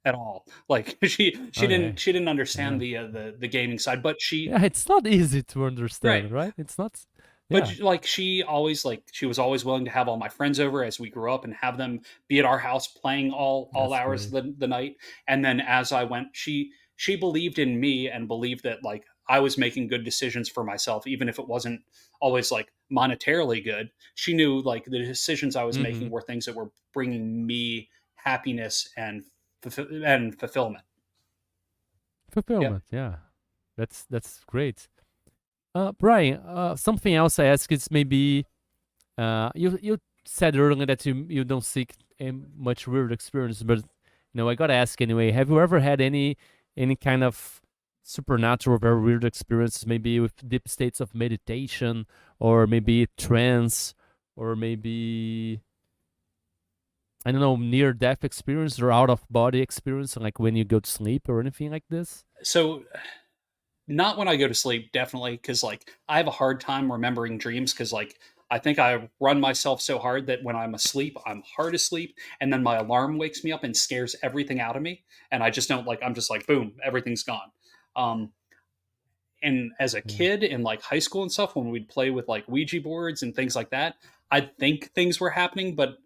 at all. Like Okay. she didn't Yeah. understand the gaming side, but Yeah, it's not easy to right. understand, right? It's not. But Yeah, like she was always willing to have all my friends over as we grew up and have them be at our house playing all that's hours of great. the night. And then as I went, she believed in me and believed that like I was making good decisions for myself, even if it wasn't always like monetarily good. She knew like the decisions I was Mm-hmm. making were things that were bringing me happiness and fulfillment. Yep. Fulfillment. Yeah, that's great. Brian, something else I ask is maybe you said earlier that you don't seek much weird experience, but I gotta ask anyway. Have you ever had any kind of supernatural, very weird experiences? Maybe with deep states of meditation, or maybe trance, or maybe I don't know, near death experience or out of body experience, like when you go to sleep or anything like this? So not when I go to sleep, definitely, because like I have a hard time remembering dreams because like I think I run myself so hard that when I'm asleep, I'm hard asleep, and then my alarm wakes me up and scares everything out of me, and I just don't like. I'm just like, boom, everything's gone. Um, and as a Yeah. kid in like high school and stuff, when we'd play with like Ouija boards and things like that, I'd think things were happening, but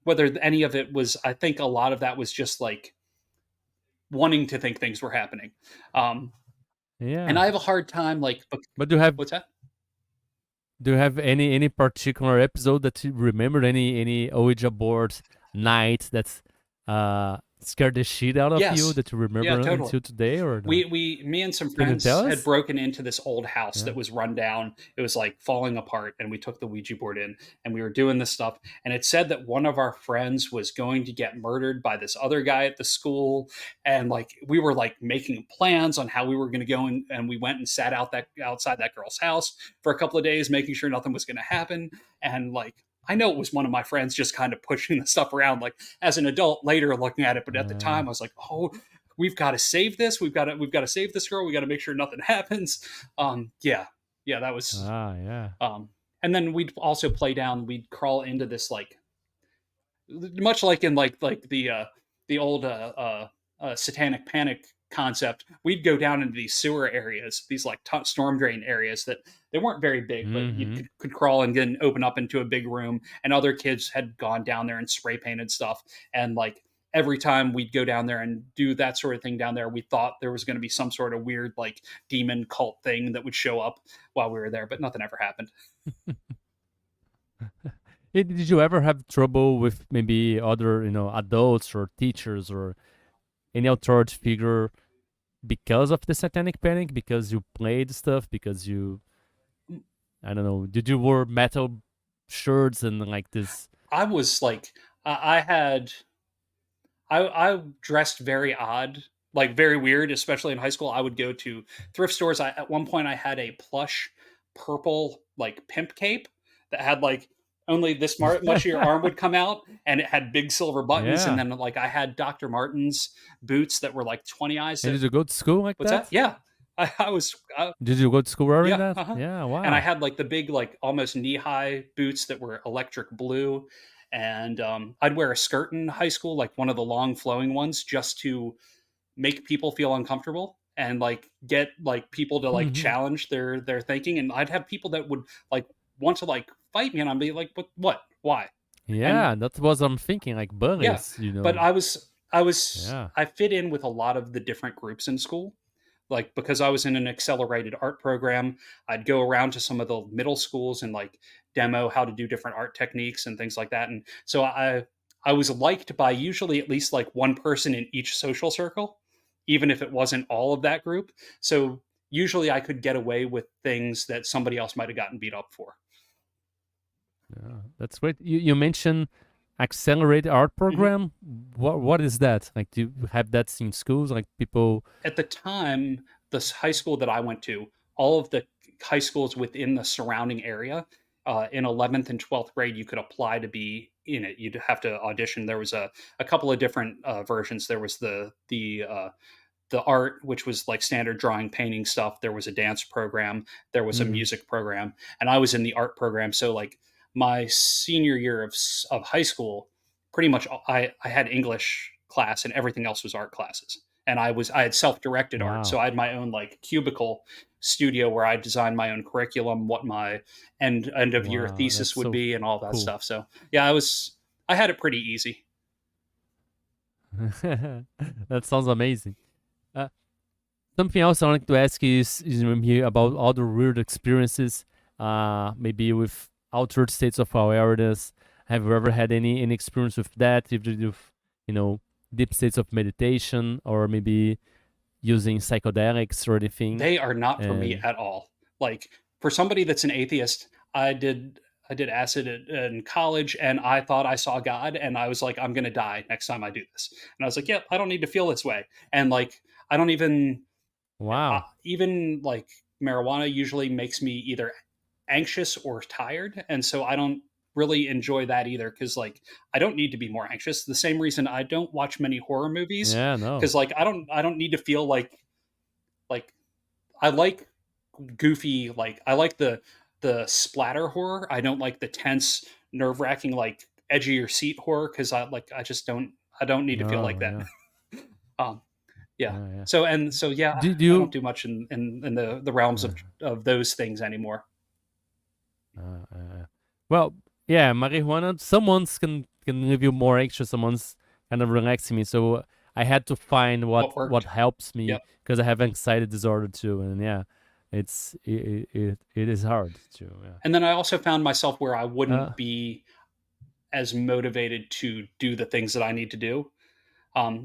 whether any of it was, I think a lot of that was just like wanting to think things were happening. Um, and Yeah. I have a hard time like, But what's that? do you have any particular episode that you remembered, any Ouija board night that's scared the shit out of you Yes. that you remember Yeah, totally. until today, or no? Me and some Can you friends tell had us? broken into this old house Yeah. that was run down. It was like falling apart, and we took the Ouija board in, and we were doing this stuff. And it said that one of our friends was going to get murdered by this other guy at the school, and like we were like making plans on how we were going to go, and we went and sat outside that girl's house for a couple of days, making sure nothing was going to happen. And like I know it was one of my friends just kind of pushing the stuff around, like as an adult later looking at it, but at the Uh, time I was like, oh, we've got to save this. We've got to save this girl. We got to make sure nothing happens. Yeah, yeah, that was. yeah. And then we'd also play down. We'd crawl into this like much like in like the old satanic panic concept. We'd go down into these sewer areas, these like storm drain areas that they weren't very big, but you Mm-hmm. could crawl and then open up into a big room. And other kids had gone down there and spray painted stuff. And like every time we'd go down there and do that sort of thing down there, we thought there was going to be some sort of weird like demon cult thing that would show up while we were there, but nothing ever happened. Did you ever have trouble with maybe other, adults or teachers or any authority figure because of the satanic panic? Because you played stuff? Because you, I don't know, did you wear metal shirts and like this? I was like, I had I dressed very odd, like very weird, especially in high school. I would go to thrift stores. At one point I had a plush purple like pimp cape that had like only this much of your arm would come out, and it had big silver buttons. And Yeah. then like I had Dr. Martens boots that were like 20 eyes. And did you go to school like What's that? that? Yeah, I was. Did you go to school wearing Yeah, that? uh-huh. Yeah, And I wow. had like the big, like almost knee high boots that were electric blue. And I'd wear a skirt in high school, like one of the long flowing ones, just to make people feel uncomfortable and like get like people to like Mhm. challenge their thinking. And I'd have people that would like want to like fight me, and I'd be like, what, why? And Yeah, that was I'm thinking, like yeah, bullies, but Yeah. I fit in with a lot of the different groups in school. Like because I was in an accelerated art program, I'd go around to some of the middle schools and like demo how to do different art techniques and things like that. And so I was liked by usually at least like one person in each social circle, even if it wasn't all of that group. So usually I could get away with things that somebody else might have gotten beat up for. Yeah, that's great. You mentioned accelerated art Mhm. program. What is that? Like, do you have that in schools? Like people? At the time, the high school that I went to, all of the high schools within the surrounding area, in 11th and 12th grade, you could apply to be in it. You'd have to audition. There was a couple of different versions. There was the art, which was like standard drawing, painting stuff. There was a dance program. There was a Mm, music program, and I was in the art program. So like my senior year of high school, pretty much I had English class and everything else was art classes. And I had self directed art, so wow. I had my own like cubicle studio where I designed my own curriculum, what my end of year Wow, that's thesis would so be, and all that cool. stuff. So yeah, I had it pretty easy. That sounds amazing. Uh, Something else I wanted to ask you is maybe about other weird experiences, maybe with altered states of awareness. Have you ever had any experience with that? If you've, you know, deep states of meditation or maybe using psychedelics or anything? They are not for me And at all. Like for somebody that's an atheist, I did acid in college, and I thought I saw God, and I was like, I'm gonna die next time I do this. And I was like, yep, I don't need to feel this way. And like I don't wow, even like marijuana usually makes me either anxious or tired, and so I don't really enjoy that either because like I don't need to be more anxious. The same reason I don't watch many horror movies yeah, no, because like I don't need to feel like I like goofy, like I like the splatter horror. I don't like the tense, nerve wracking, like edge of your seat horror because I just I don't need to feel like no, that. yeah, um, yeah. yeah, yeah. So yeah, Do I don't you? do much in the realms Uh, of those things anymore. uh, uh, well, yeah, marijuana. Someone's can leave you more anxious. Someone's kind of relaxing me. So I had to find What what worked? helps me Yep. because I have anxiety disorder too, and yeah, it is hard to And then I also found myself where I yeah. wouldn't be as motivated to do the things that I need to do.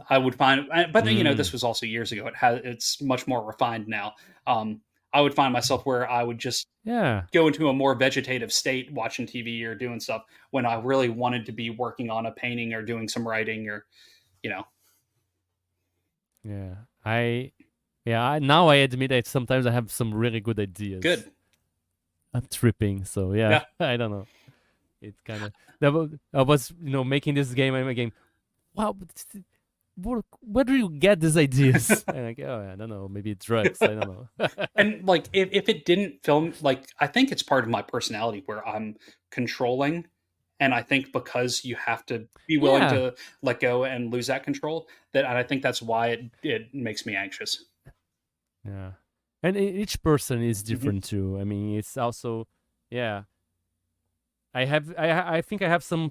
I would find, but you know, this Mm, was also years ago. It's much more refined now. Um, I would find myself where I would just yeah, go into a more vegetative state watching TV or doing stuff when I really wanted to be working on a painting or doing some writing or, you know, yeah. Now I admit that sometimes I have some really good ideas. good. I'm tripping, so yeah, Yeah. I don't know. It's kind of I was making this game. I'm game. Wow, where do you get these ideas? And like, oh, I don't know, maybe drugs. I don't know. And like, if it didn't film, like, I think it's part of my personality where I'm controlling. And I think because you have to be willing Yeah, to let go and lose that control, that, and I think that's why it makes me anxious. yeah, and each person is Hmm. different too. I mean, it's also, yeah. I think I have some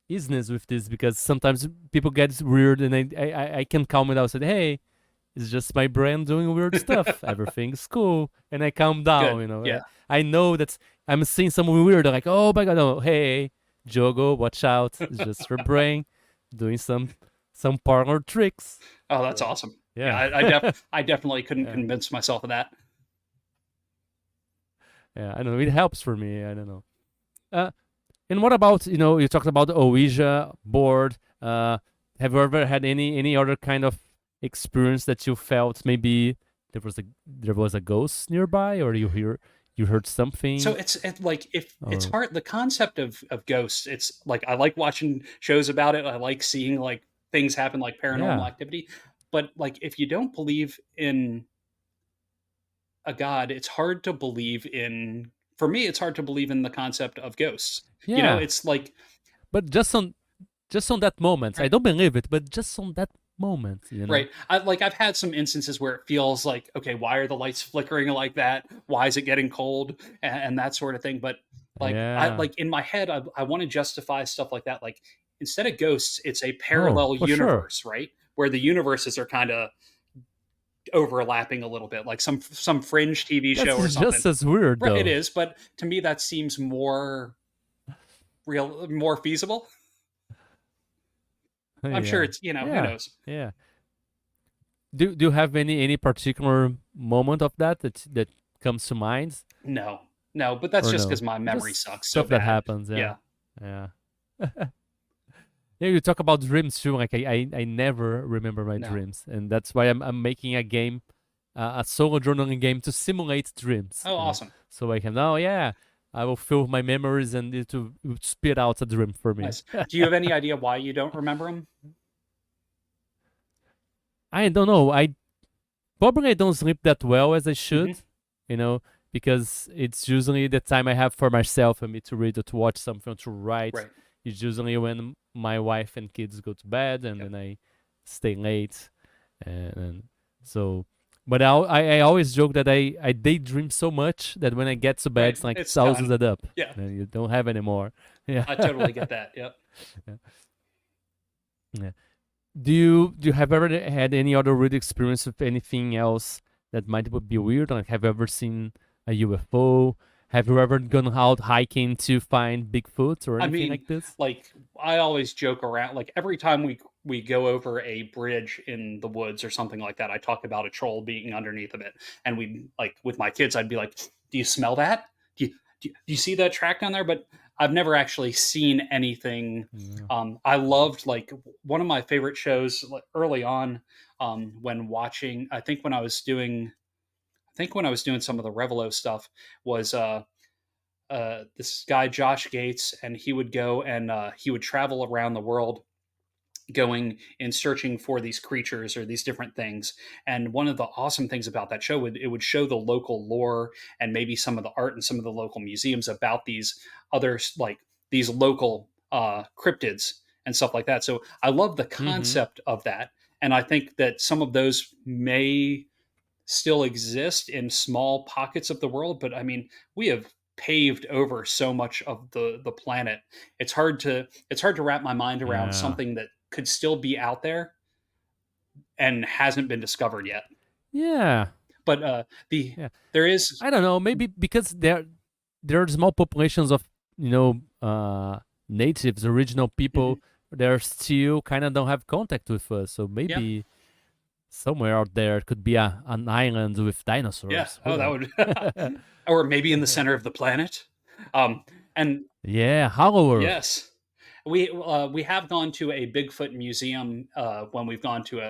easiness with this because sometimes people get weird, and I can calm it out. Say, hey, it's just my brain doing weird stuff. Everything's cool, and I calm down. Good. Yeah. I know that I'm seeing something weird. Like, oh my god, no, hey, Jogo, watch out! It's just your brain doing some parlor tricks. Oh, that's So awesome. Yeah. yeah, I definitely couldn't yeah, convince myself of that. yeah. I don't know. It helps for me. I don't know. Uh, and what about you talked about the Ouija board. Have you ever had any other kind of experience that you felt maybe there was a ghost nearby, or you heard So something? like if it's Or hard, the concept of ghosts, it's like I like watching shows about it. I like seeing like things happen like paranormal yeah, activity. But like if you don't believe in a god, it's hard to believe in, for me it's hard to believe in the concept of ghosts. You know, yeah. it's like, But just on that moment, I right, don't believe it, but just on that moment, right. I've had some instances where it feels like, okay, why are the lights flickering like that? Why is it getting cold? And that sort of thing. But like I Yeah. like in my head, I want to justify stuff like that. Like instead of ghosts, it's a Oh, parallel for sure. universe, right? Where the universes are kind of overlapping a little bit, like some fringe TV show That's or something. just as weird Right, it though. is, but to me that seems more more feasible. I'm sure Yeah, it's, who yeah, knows. yeah. Do you have any particular moment of that comes to mind, No, no, but that's or just because no? my memory Just sucks so stuff that bad. happens. Yeah, Yeah. yeah. Yeah, you talk about dreams too. Like I never remember my No. dreams, and that's why I'm making a game, a solo journaling game to simulate dreams. Oh, awesome. So I can yeah, I will fill my memories and it to spit out a dream for me. Nice. Do you have any idea why you don't remember them? I don't know. I don't sleep that well as I Hmm. should, you know, because it's usually the time I have for myself and me to read or to watch something or to write. Right. It's usually when my wife and kids go to bed and Yep. then I stay late. And so, but I always joke that I daydream so much that when I get to bed, Right. it's like It's it's all done. used up. Yeah. And you don't have any more. Yeah. I totally get that. Yep. Yeah. Yeah. Do you have ever had any other weird experience with anything else that might be weird? Like, have you ever seen a UFO? Have you ever gone out hiking to find Bigfoot or I anything mean, like this? like I always joke around. Like every time we go over a bridge in the woods or something like that, I talk about a troll being underneath of it, and we like with my kids, I'd be like, "Do you smell that? Do you see that track down there?" But I've never actually seen anything. Yeah. I loved like one of my favorite shows like, early on when watching. I think when I was doing some of the Revelo stuff was this guy Josh Gates, and he would go and he would travel around the world going and searching for these creatures or these different things. And one of the awesome things about that show would it would show the local lore and maybe some of the art in some of the local museums about these other like these local cryptids and stuff like that. So I love the Mm-hmm. concept of that, and I think that some of those may still exist in small pockets of the world, but I mean, we have paved over so much of the planet. It's hard to wrap my mind around Yeah. something that could still be out there and hasn't been discovered yet. Yeah. But Yeah. there is I don't know. Maybe because there are small populations of natives, original mhm, people. They're still kind of don't have contact with us. So yeah, maybe somewhere out there could be an island with yeah. dinosaurs. Who Oh, that knows? would or maybe in the center of the planet. And Yeah, Hollow Earth. yes, we have gone to a Bigfoot museum when we've gone to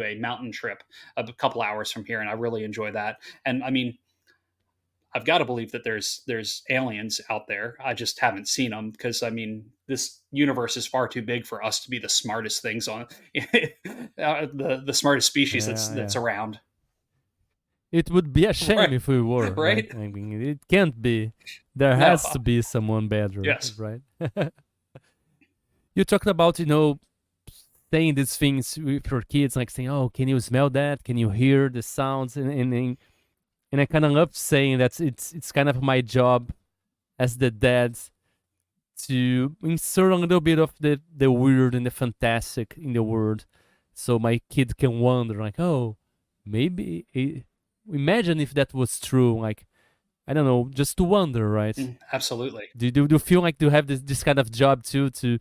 a mountain trip a couple hours from here, and I really enjoy that. And I mean, I've got to believe that there's aliens out there. I just haven't seen them because I mean, this universe is far too big for us to be the smartest things on the smartest species Yeah, yeah. that's around. It would be a shame Right, if we were, right? right. I mean, it can't be. There No, has to be someone better, yes, right? You talked about, saying these things with your kids, like saying, "Oh, can you smell that? Can you hear the sounds?" And I kind of love saying that it's kind of my job as the dad to insert a little bit of the weird and the fantastic in the world, so my kid can wonder, like, oh, maybe imagine if that was true, like, I don't know, just to wonder, right? absolutely. Do you feel like you have this kind of job too to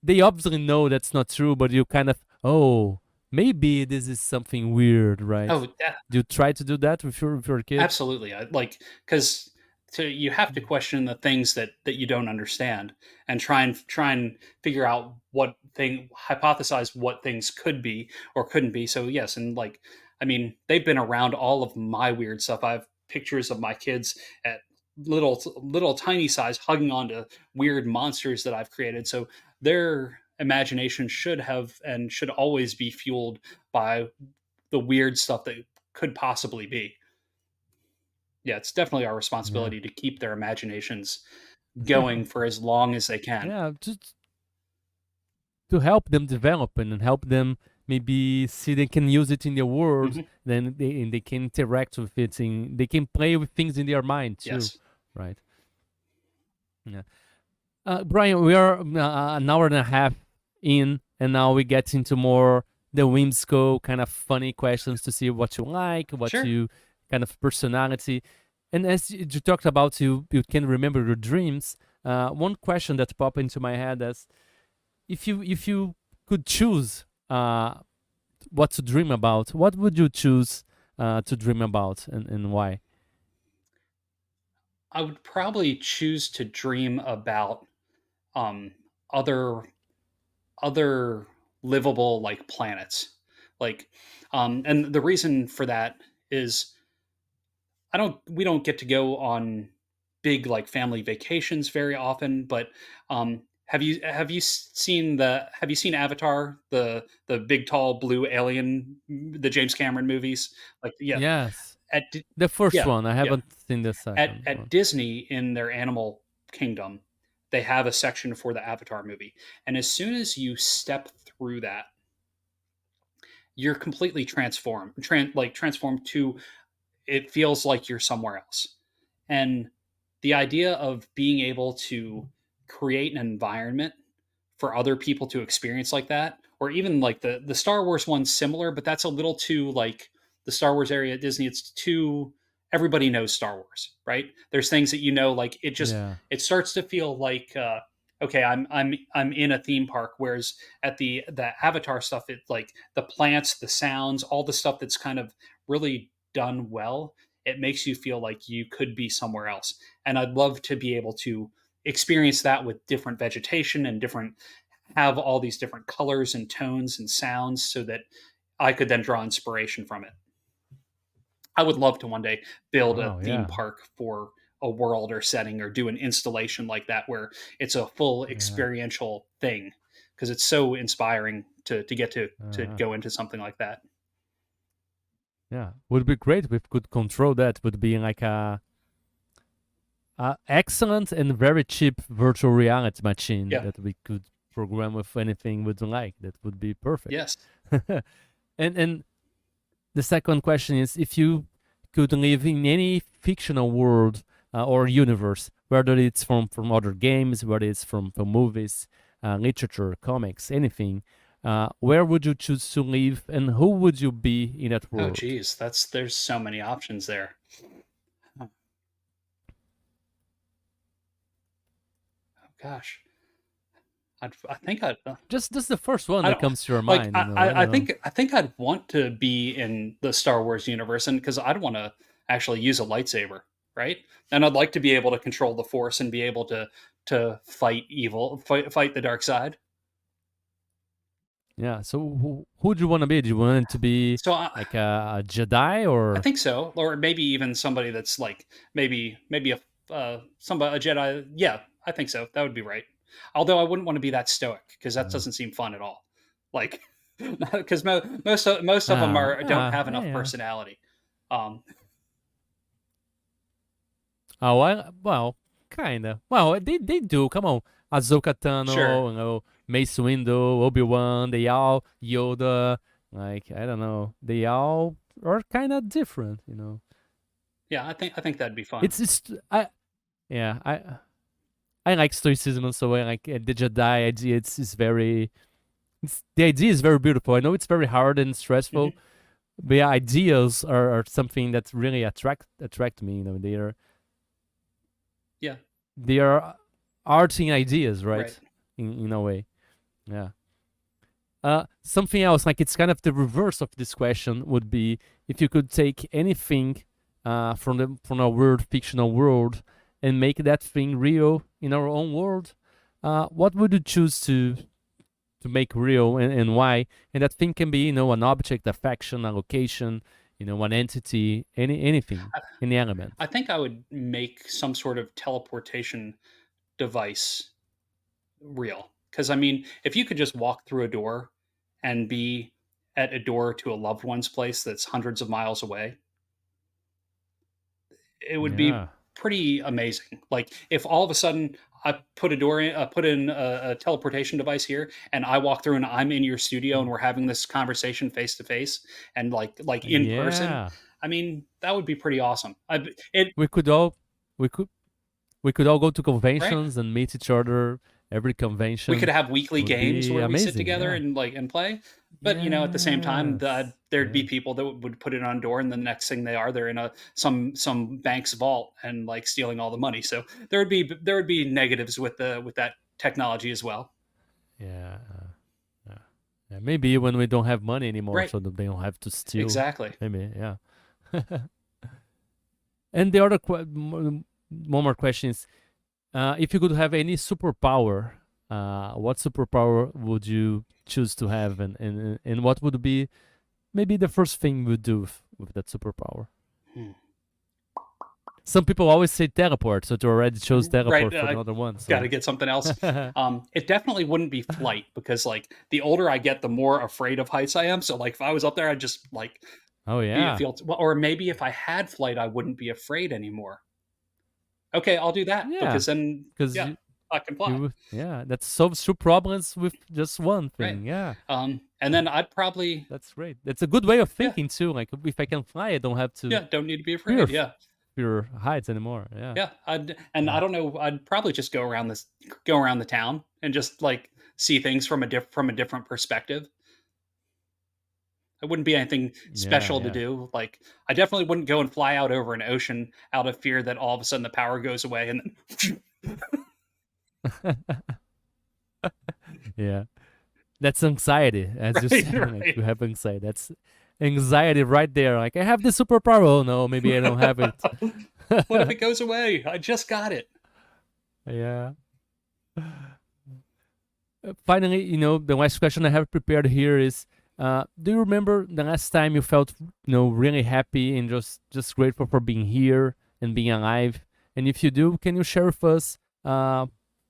they obviously know that's not true, but you kind of, oh, maybe this is something weird, right? Oh, yeah, Do you try to do that with your kids? absolutely. Like because to you have to question the things that you don't understand and try and figure out what thing hypothesize what things could be or couldn't be. So yes, and like I mean, they've been around all of my weird stuff. I have pictures of my kids at little tiny size hugging onto weird monsters that I've created. So their imagination should have and should always be fueled by the weird stuff that could possibly be. Yeah, it's definitely our Yeah. responsibility to keep their imaginations going for as long as they can. Yeah, just to help them develop and help them maybe see they can use it in their world, Mhm. then they can interact with it, they can play with things in their mind too, Yes. right? Yeah. Brian, we are an hour and a half in, and now we get into more the whimsical, kind of funny questions to see what you like, what Sure. you kind of personality. And as you talked about, you can remember your dreams. One question that popped into my head is, if you could choose what to dream about, what would you choose to dream about, and why? I would probably choose to dream about um, other other livable like planets, like and the reason for that is I don't we don't get to go on big like family vacations very often, but have you seen Avatar, the big tall blue alien, the James Cameron movies? Like yeah, Yes, at the first yeah, one. I yeah. haven't seen the second At one. Disney in their animal kingdom, they have a section for the Avatar movie. And as soon as you step through that, you're completely transformed to it feels like you're somewhere else. And the idea of being able to create an environment for other people to experience like that, or even like the Star Wars one's similar, but that's a little too like the Star Wars area at Disney. It's too everybody knows Star Wars, right? There's things that you know, like Yeah, it starts to feel like okay, I'm in a theme park. Whereas at the Avatar stuff, it like the plants, the sounds, all the stuff that's kind of really done well. It makes you feel like you could be somewhere else, and I'd love to be able to experience that with different vegetation and different have all these different colors and tones and sounds so that I could then draw inspiration from it. I would love to one day build a wow, theme yeah, park for a world or setting or do an installation like that where it's a full yeah, experiential thing because it's so inspiring to get to uh, go into something like that. yeah. Would be great if we could control that. Would be like a excellent and very cheap virtual reality machine Yeah. that we could program with anything we'd like. That would be perfect. Yes. And the second question is, if you could live in any fictional world or universe, whether it's from other games, whether it's from movies, literature, comics, anything, where would you choose to live, and who would you be in that Oh world? geez, that's there's so many options there. Oh gosh. I think Just the first one I that don't comes to your like. mind. I don't know. I think I'd want to be in the Star Wars universe, and because I'd want to actually use a lightsaber, right? And I'd like to be able to control the Force and be able to fight evil, fight the dark side. Yeah. So who do you want to be? Do you want it to be So like a Jedi I or? think so, or maybe even somebody that's like maybe a somebody a Jedi. Yeah, I think so. That would be right. Although I wouldn't want to be that stoic because that doesn't seem fun at all. Like because most of them are don't have enough Yeah. personality. Um, Oh, well, kinda. Well, they do. Come on, Ahsoka sure, Tano, Mace Windu, Obi-Wan, they all Yoda. Like, I don't know, they all are kind of different. yeah, I think that'd be fun. It's I yeah I like stoicism, so I like the Jedi idea. It's very the idea is very beautiful. I know it's very hard and stressful, Hmm. but yeah, ideas are something that really attract me. Yeah, They are arting ideas, right. right? In a way, yeah. Something else, like it's kind of the reverse of this question, would be if you could take anything from a world, fictional world, and make that thing real in our own world. What would you choose to make real, and why? And that thing can be, an object, a faction, a location, an entity, anything, I, any element. I think I would make some sort of teleportation device real. Because I mean, if you could just walk through a door and be at a door to a loved one's place that's hundreds of miles away, it would be Yeah. pretty amazing. Like if all of a sudden I put in a teleportation device here, and I walk through and I'm in your studio and we're having this conversation face to face and like in person. Yeah. I mean, that would be pretty awesome. It We could all we could we could all go to right. conventions and meet each other every We could convention. have weekly Would games be where we sit amazing. together Yeah. and like and play. But at the same time, Yes. there'd be Yeah. people that would put it on a door, and the next thing they're in a some bank's vault and like stealing all the money. So there would be negatives with that technology as well. Yeah. Yeah. Yeah. Maybe when we don't have money anymore, Right. so that they don't have to steal. Exactly. Maybe, yeah. And the other one more question is, if you could have any superpower, what superpower would you choose to have, and what would be maybe the first thing you would do with that superpower? Hmm. Some people always say teleport, so you already chose Right. teleport for another one. Got to So, get something else. It definitely wouldn't be flight because like the older I get, the more afraid of heights I am. So like if I was up there, I'd just like oh be a yeah, field. Well, or maybe if I had flight, I wouldn't be afraid anymore. Okay, I'll do that yeah, because then because yeah, I can fly. yeah, that solves two problems with just one Right. thing. Yeah, And then I'd probably that's great. That's a good way of yeah thinking too. Like if I can fly, I don't have to yeah don't need to be fear afraid. Yeah. fear heights anymore. Yeah, Yeah, and yeah, I don't know. I'd probably just go around the town, and just like see things from a different perspective. It wouldn't be anything yeah, special to yeah. do. Like I definitely wouldn't go and fly out over an ocean out of fear that all of a sudden the power goes away, and then Yeah, that's anxiety, as you right, said. Like right. you have anxiety. That's anxiety right there. Like I have the superpower. Oh no, maybe I don't have it. What if it goes away? I just got it. Yeah. Finally, the last question I have prepared here is: do you remember the last time you felt, really happy and just grateful for being here and being alive? And if you do, can you share with us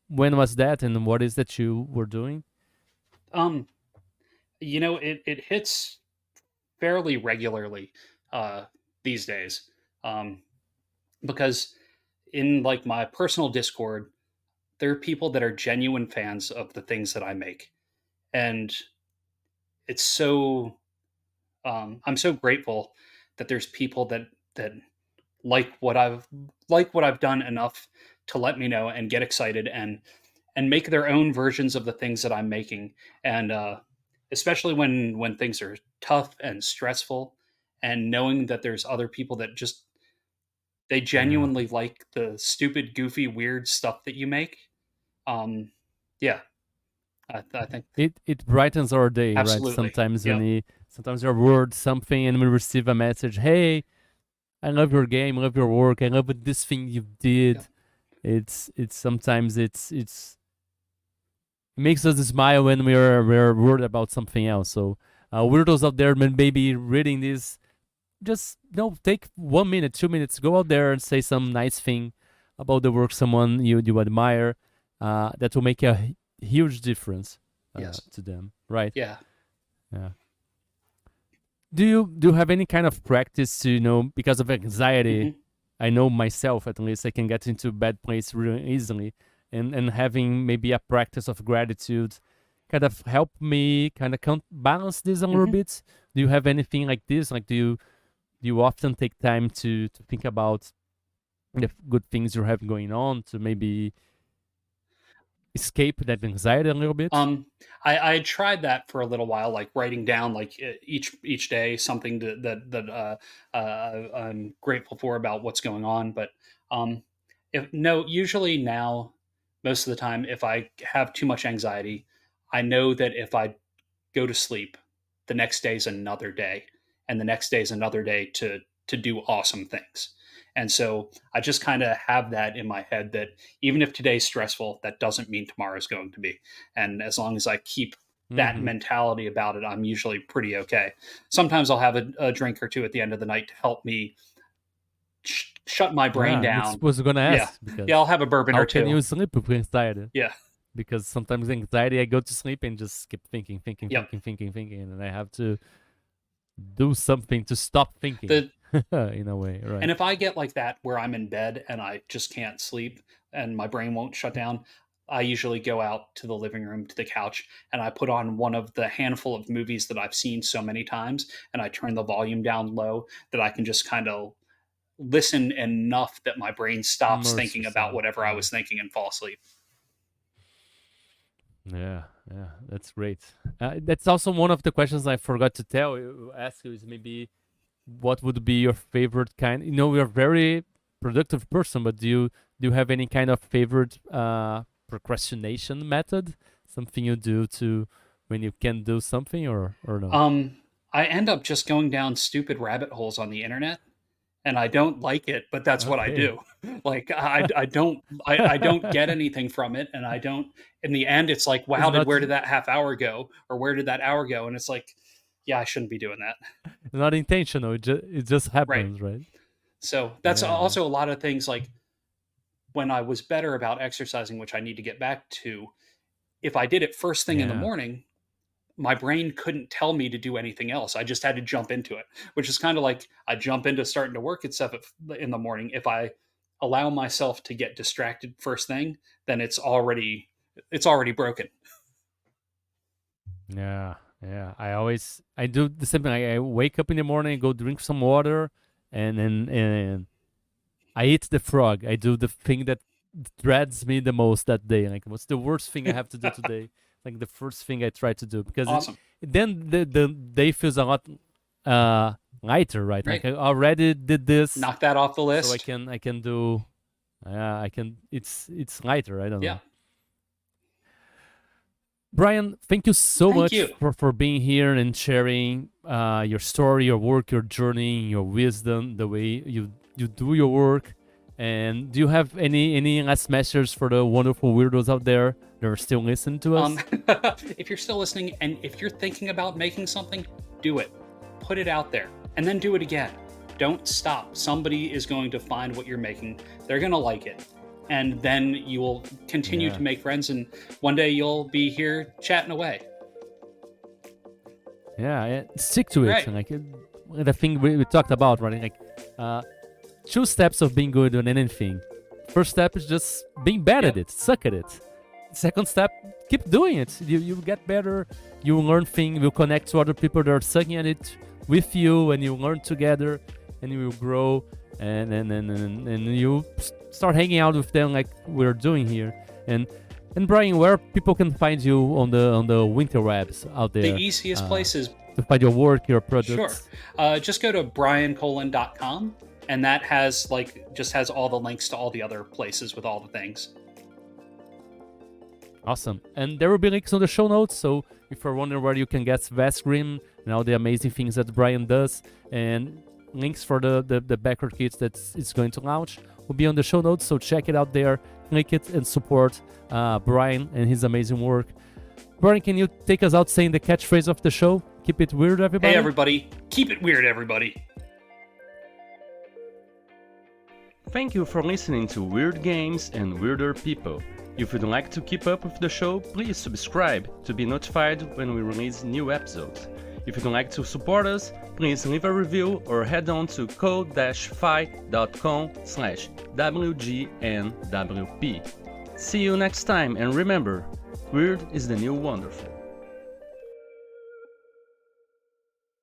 when was that and what is that you were doing? Um, it hits fairly regularly uh, these days, um, because in like my personal Discord, there are people that are genuine fans of the things that I make, and it's so I'm so grateful that there's people that like what I've done enough to let me know and get excited and make their own versions of the things that I'm making, and especially when things are tough and stressful, and knowing that there's other people that just they Yeah. genuinely like the stupid, goofy, weird stuff that you make. Um, yeah, I think It brightens our day, right? absolutely. Sometimes Yep. sometimes your word something and we receive a message, hey, I love your game, I love your work, I love this thing you Yep. did. It's sometimes it makes us smile when we're worried about something else. So weirdos out there maybe reading this, just take 1 minute, 2 minutes, go out there and say some nice thing about the work someone you admire. That will make a huge difference Yes. to them, right? Yeah. Yeah. Do you have any kind of practice to because of anxiety? Hmm. I know myself, at least, I can get into bad place really easily, and having maybe a practice of gratitude kind of help me kind of balance this a little Hmm. bit. Do you have anything like this? Like, do you often take time to think about the good things you have going on to maybe escape that anxiety a little bit? Um, I tried that for a little while, like writing down like each day something that I'm grateful for about what's going on. But um, if no, usually now, most of the time, if I have too much anxiety, I know that if I go to sleep, the next day is another day, and the next day is another day to do awesome things. And so I just kind of have that in my head that even if today's stressful, that doesn't mean tomorrow's going to be. And as long as I keep that Mm-hmm. mentality about it, I'm usually pretty okay. Sometimes I'll have a drink or two at the end of the night to help me shut my brain Yeah, that's down. what I was gonna Yeah, ask yeah, because I'll have a bourbon how or can two. you sleep with anxiety? Yeah, Because sometimes anxiety, I go to sleep and just keep thinking, thinking, yep. thinking, thinking, thinking, and I have to do something to stop thinking The in a way, right? And if I get like that where I'm in bed and I just can't sleep and my brain won't shut down, I usually go out to the living room to the couch and I put on one of the handful of movies that I've seen so many times, and I turn the volume down low that I can just kind of listen enough that my brain stops Immerse thinking about yourself. whatever I Yeah. was thinking and fall asleep. Yeah, yeah, that's great. That's also one of the questions I forgot to ask you is maybe what would be your favorite kind? You know, you're a very productive person, but do you have any kind of favorite procrastination method? Something you do to when you can do something, or no? I end up just going down stupid rabbit holes on the internet, and I don't like it, but that's what I Okay. do. Like I don't get anything from it, and I don't. In the end, it's like, It's wow, not where did that half hour go, or where did that hour go? And it's like, yeah, I shouldn't be doing that. not intentional. It just Right. happens, right? So that's Yeah, also a lot of things. Like when I was better about exercising, which I need to get back to, if I did it first thing in the yeah, morning, my brain couldn't tell me to do anything else. I just had to jump into it, which is kind of like I jump into starting to work at stuff in the morning. If I allow myself to get distracted first thing, then it's already broken. yeah, yeah. I do the same thing. I wake up in the morning, go drink some water, and I eat the frog. I do the thing that dreads me the most that day. Like, what's the worst thing I have to do today? Like the first thing I try to do because Awesome. then the day feels a lot lighter, right? Like Right. I already did this, Knock that off the so I list. can I can do. I can. It's lighter. I don't Yeah. know. Brian, thank you so Thank much you. for being here and sharing your story, your work, your journey, your wisdom, the way you do your work. And do you have any last messages for the wonderful weirdos out there that are still listening to us? If you're still listening and if you're thinking about making something, do it. Put it out there and then do it again. Don't stop. Somebody is going to find what you're making. They're going to like it. And then you will continue Yeah, to make friends, and one day you'll be here chatting away. yeah. Stick to it. Right. And like the thing we talked about, right? Like uh, 2 steps of being good on anything. First step is just being bad at Yep. it, suck at it. Second step, keep doing it. You get better. You learn things. You connect to other people that are sucking at it with you, and you learn together, and you will grow. And you start hanging out with them like we're doing here. And Brian, where people can find you on the winter webs out The there easiest place is to find your work, your sure. products. Just go to briancolin.com, and that has all the links to all the other places with all the things. Awesome. And there will be links on the show notes. So if you're wondering where you can get Vast Grimm and all the amazing things that Brian does, and links for the backer kits that it's going to launch will be on the show notes. So check it out there, click it, and support Brian and his amazing work. Brian, can you take us out saying the catchphrase of the show? Keep it weird, everybody. Hey, everybody. Keep it weird, everybody. Thank you for listening to Weird Games and Weirder People. If you'd like to keep up with the show, please subscribe to be notified when we release new episodes. If you'd like to support us, please leave a review or head on to code-fi.com/WGNWP. See you next time, and remember, weird is the new wonderful.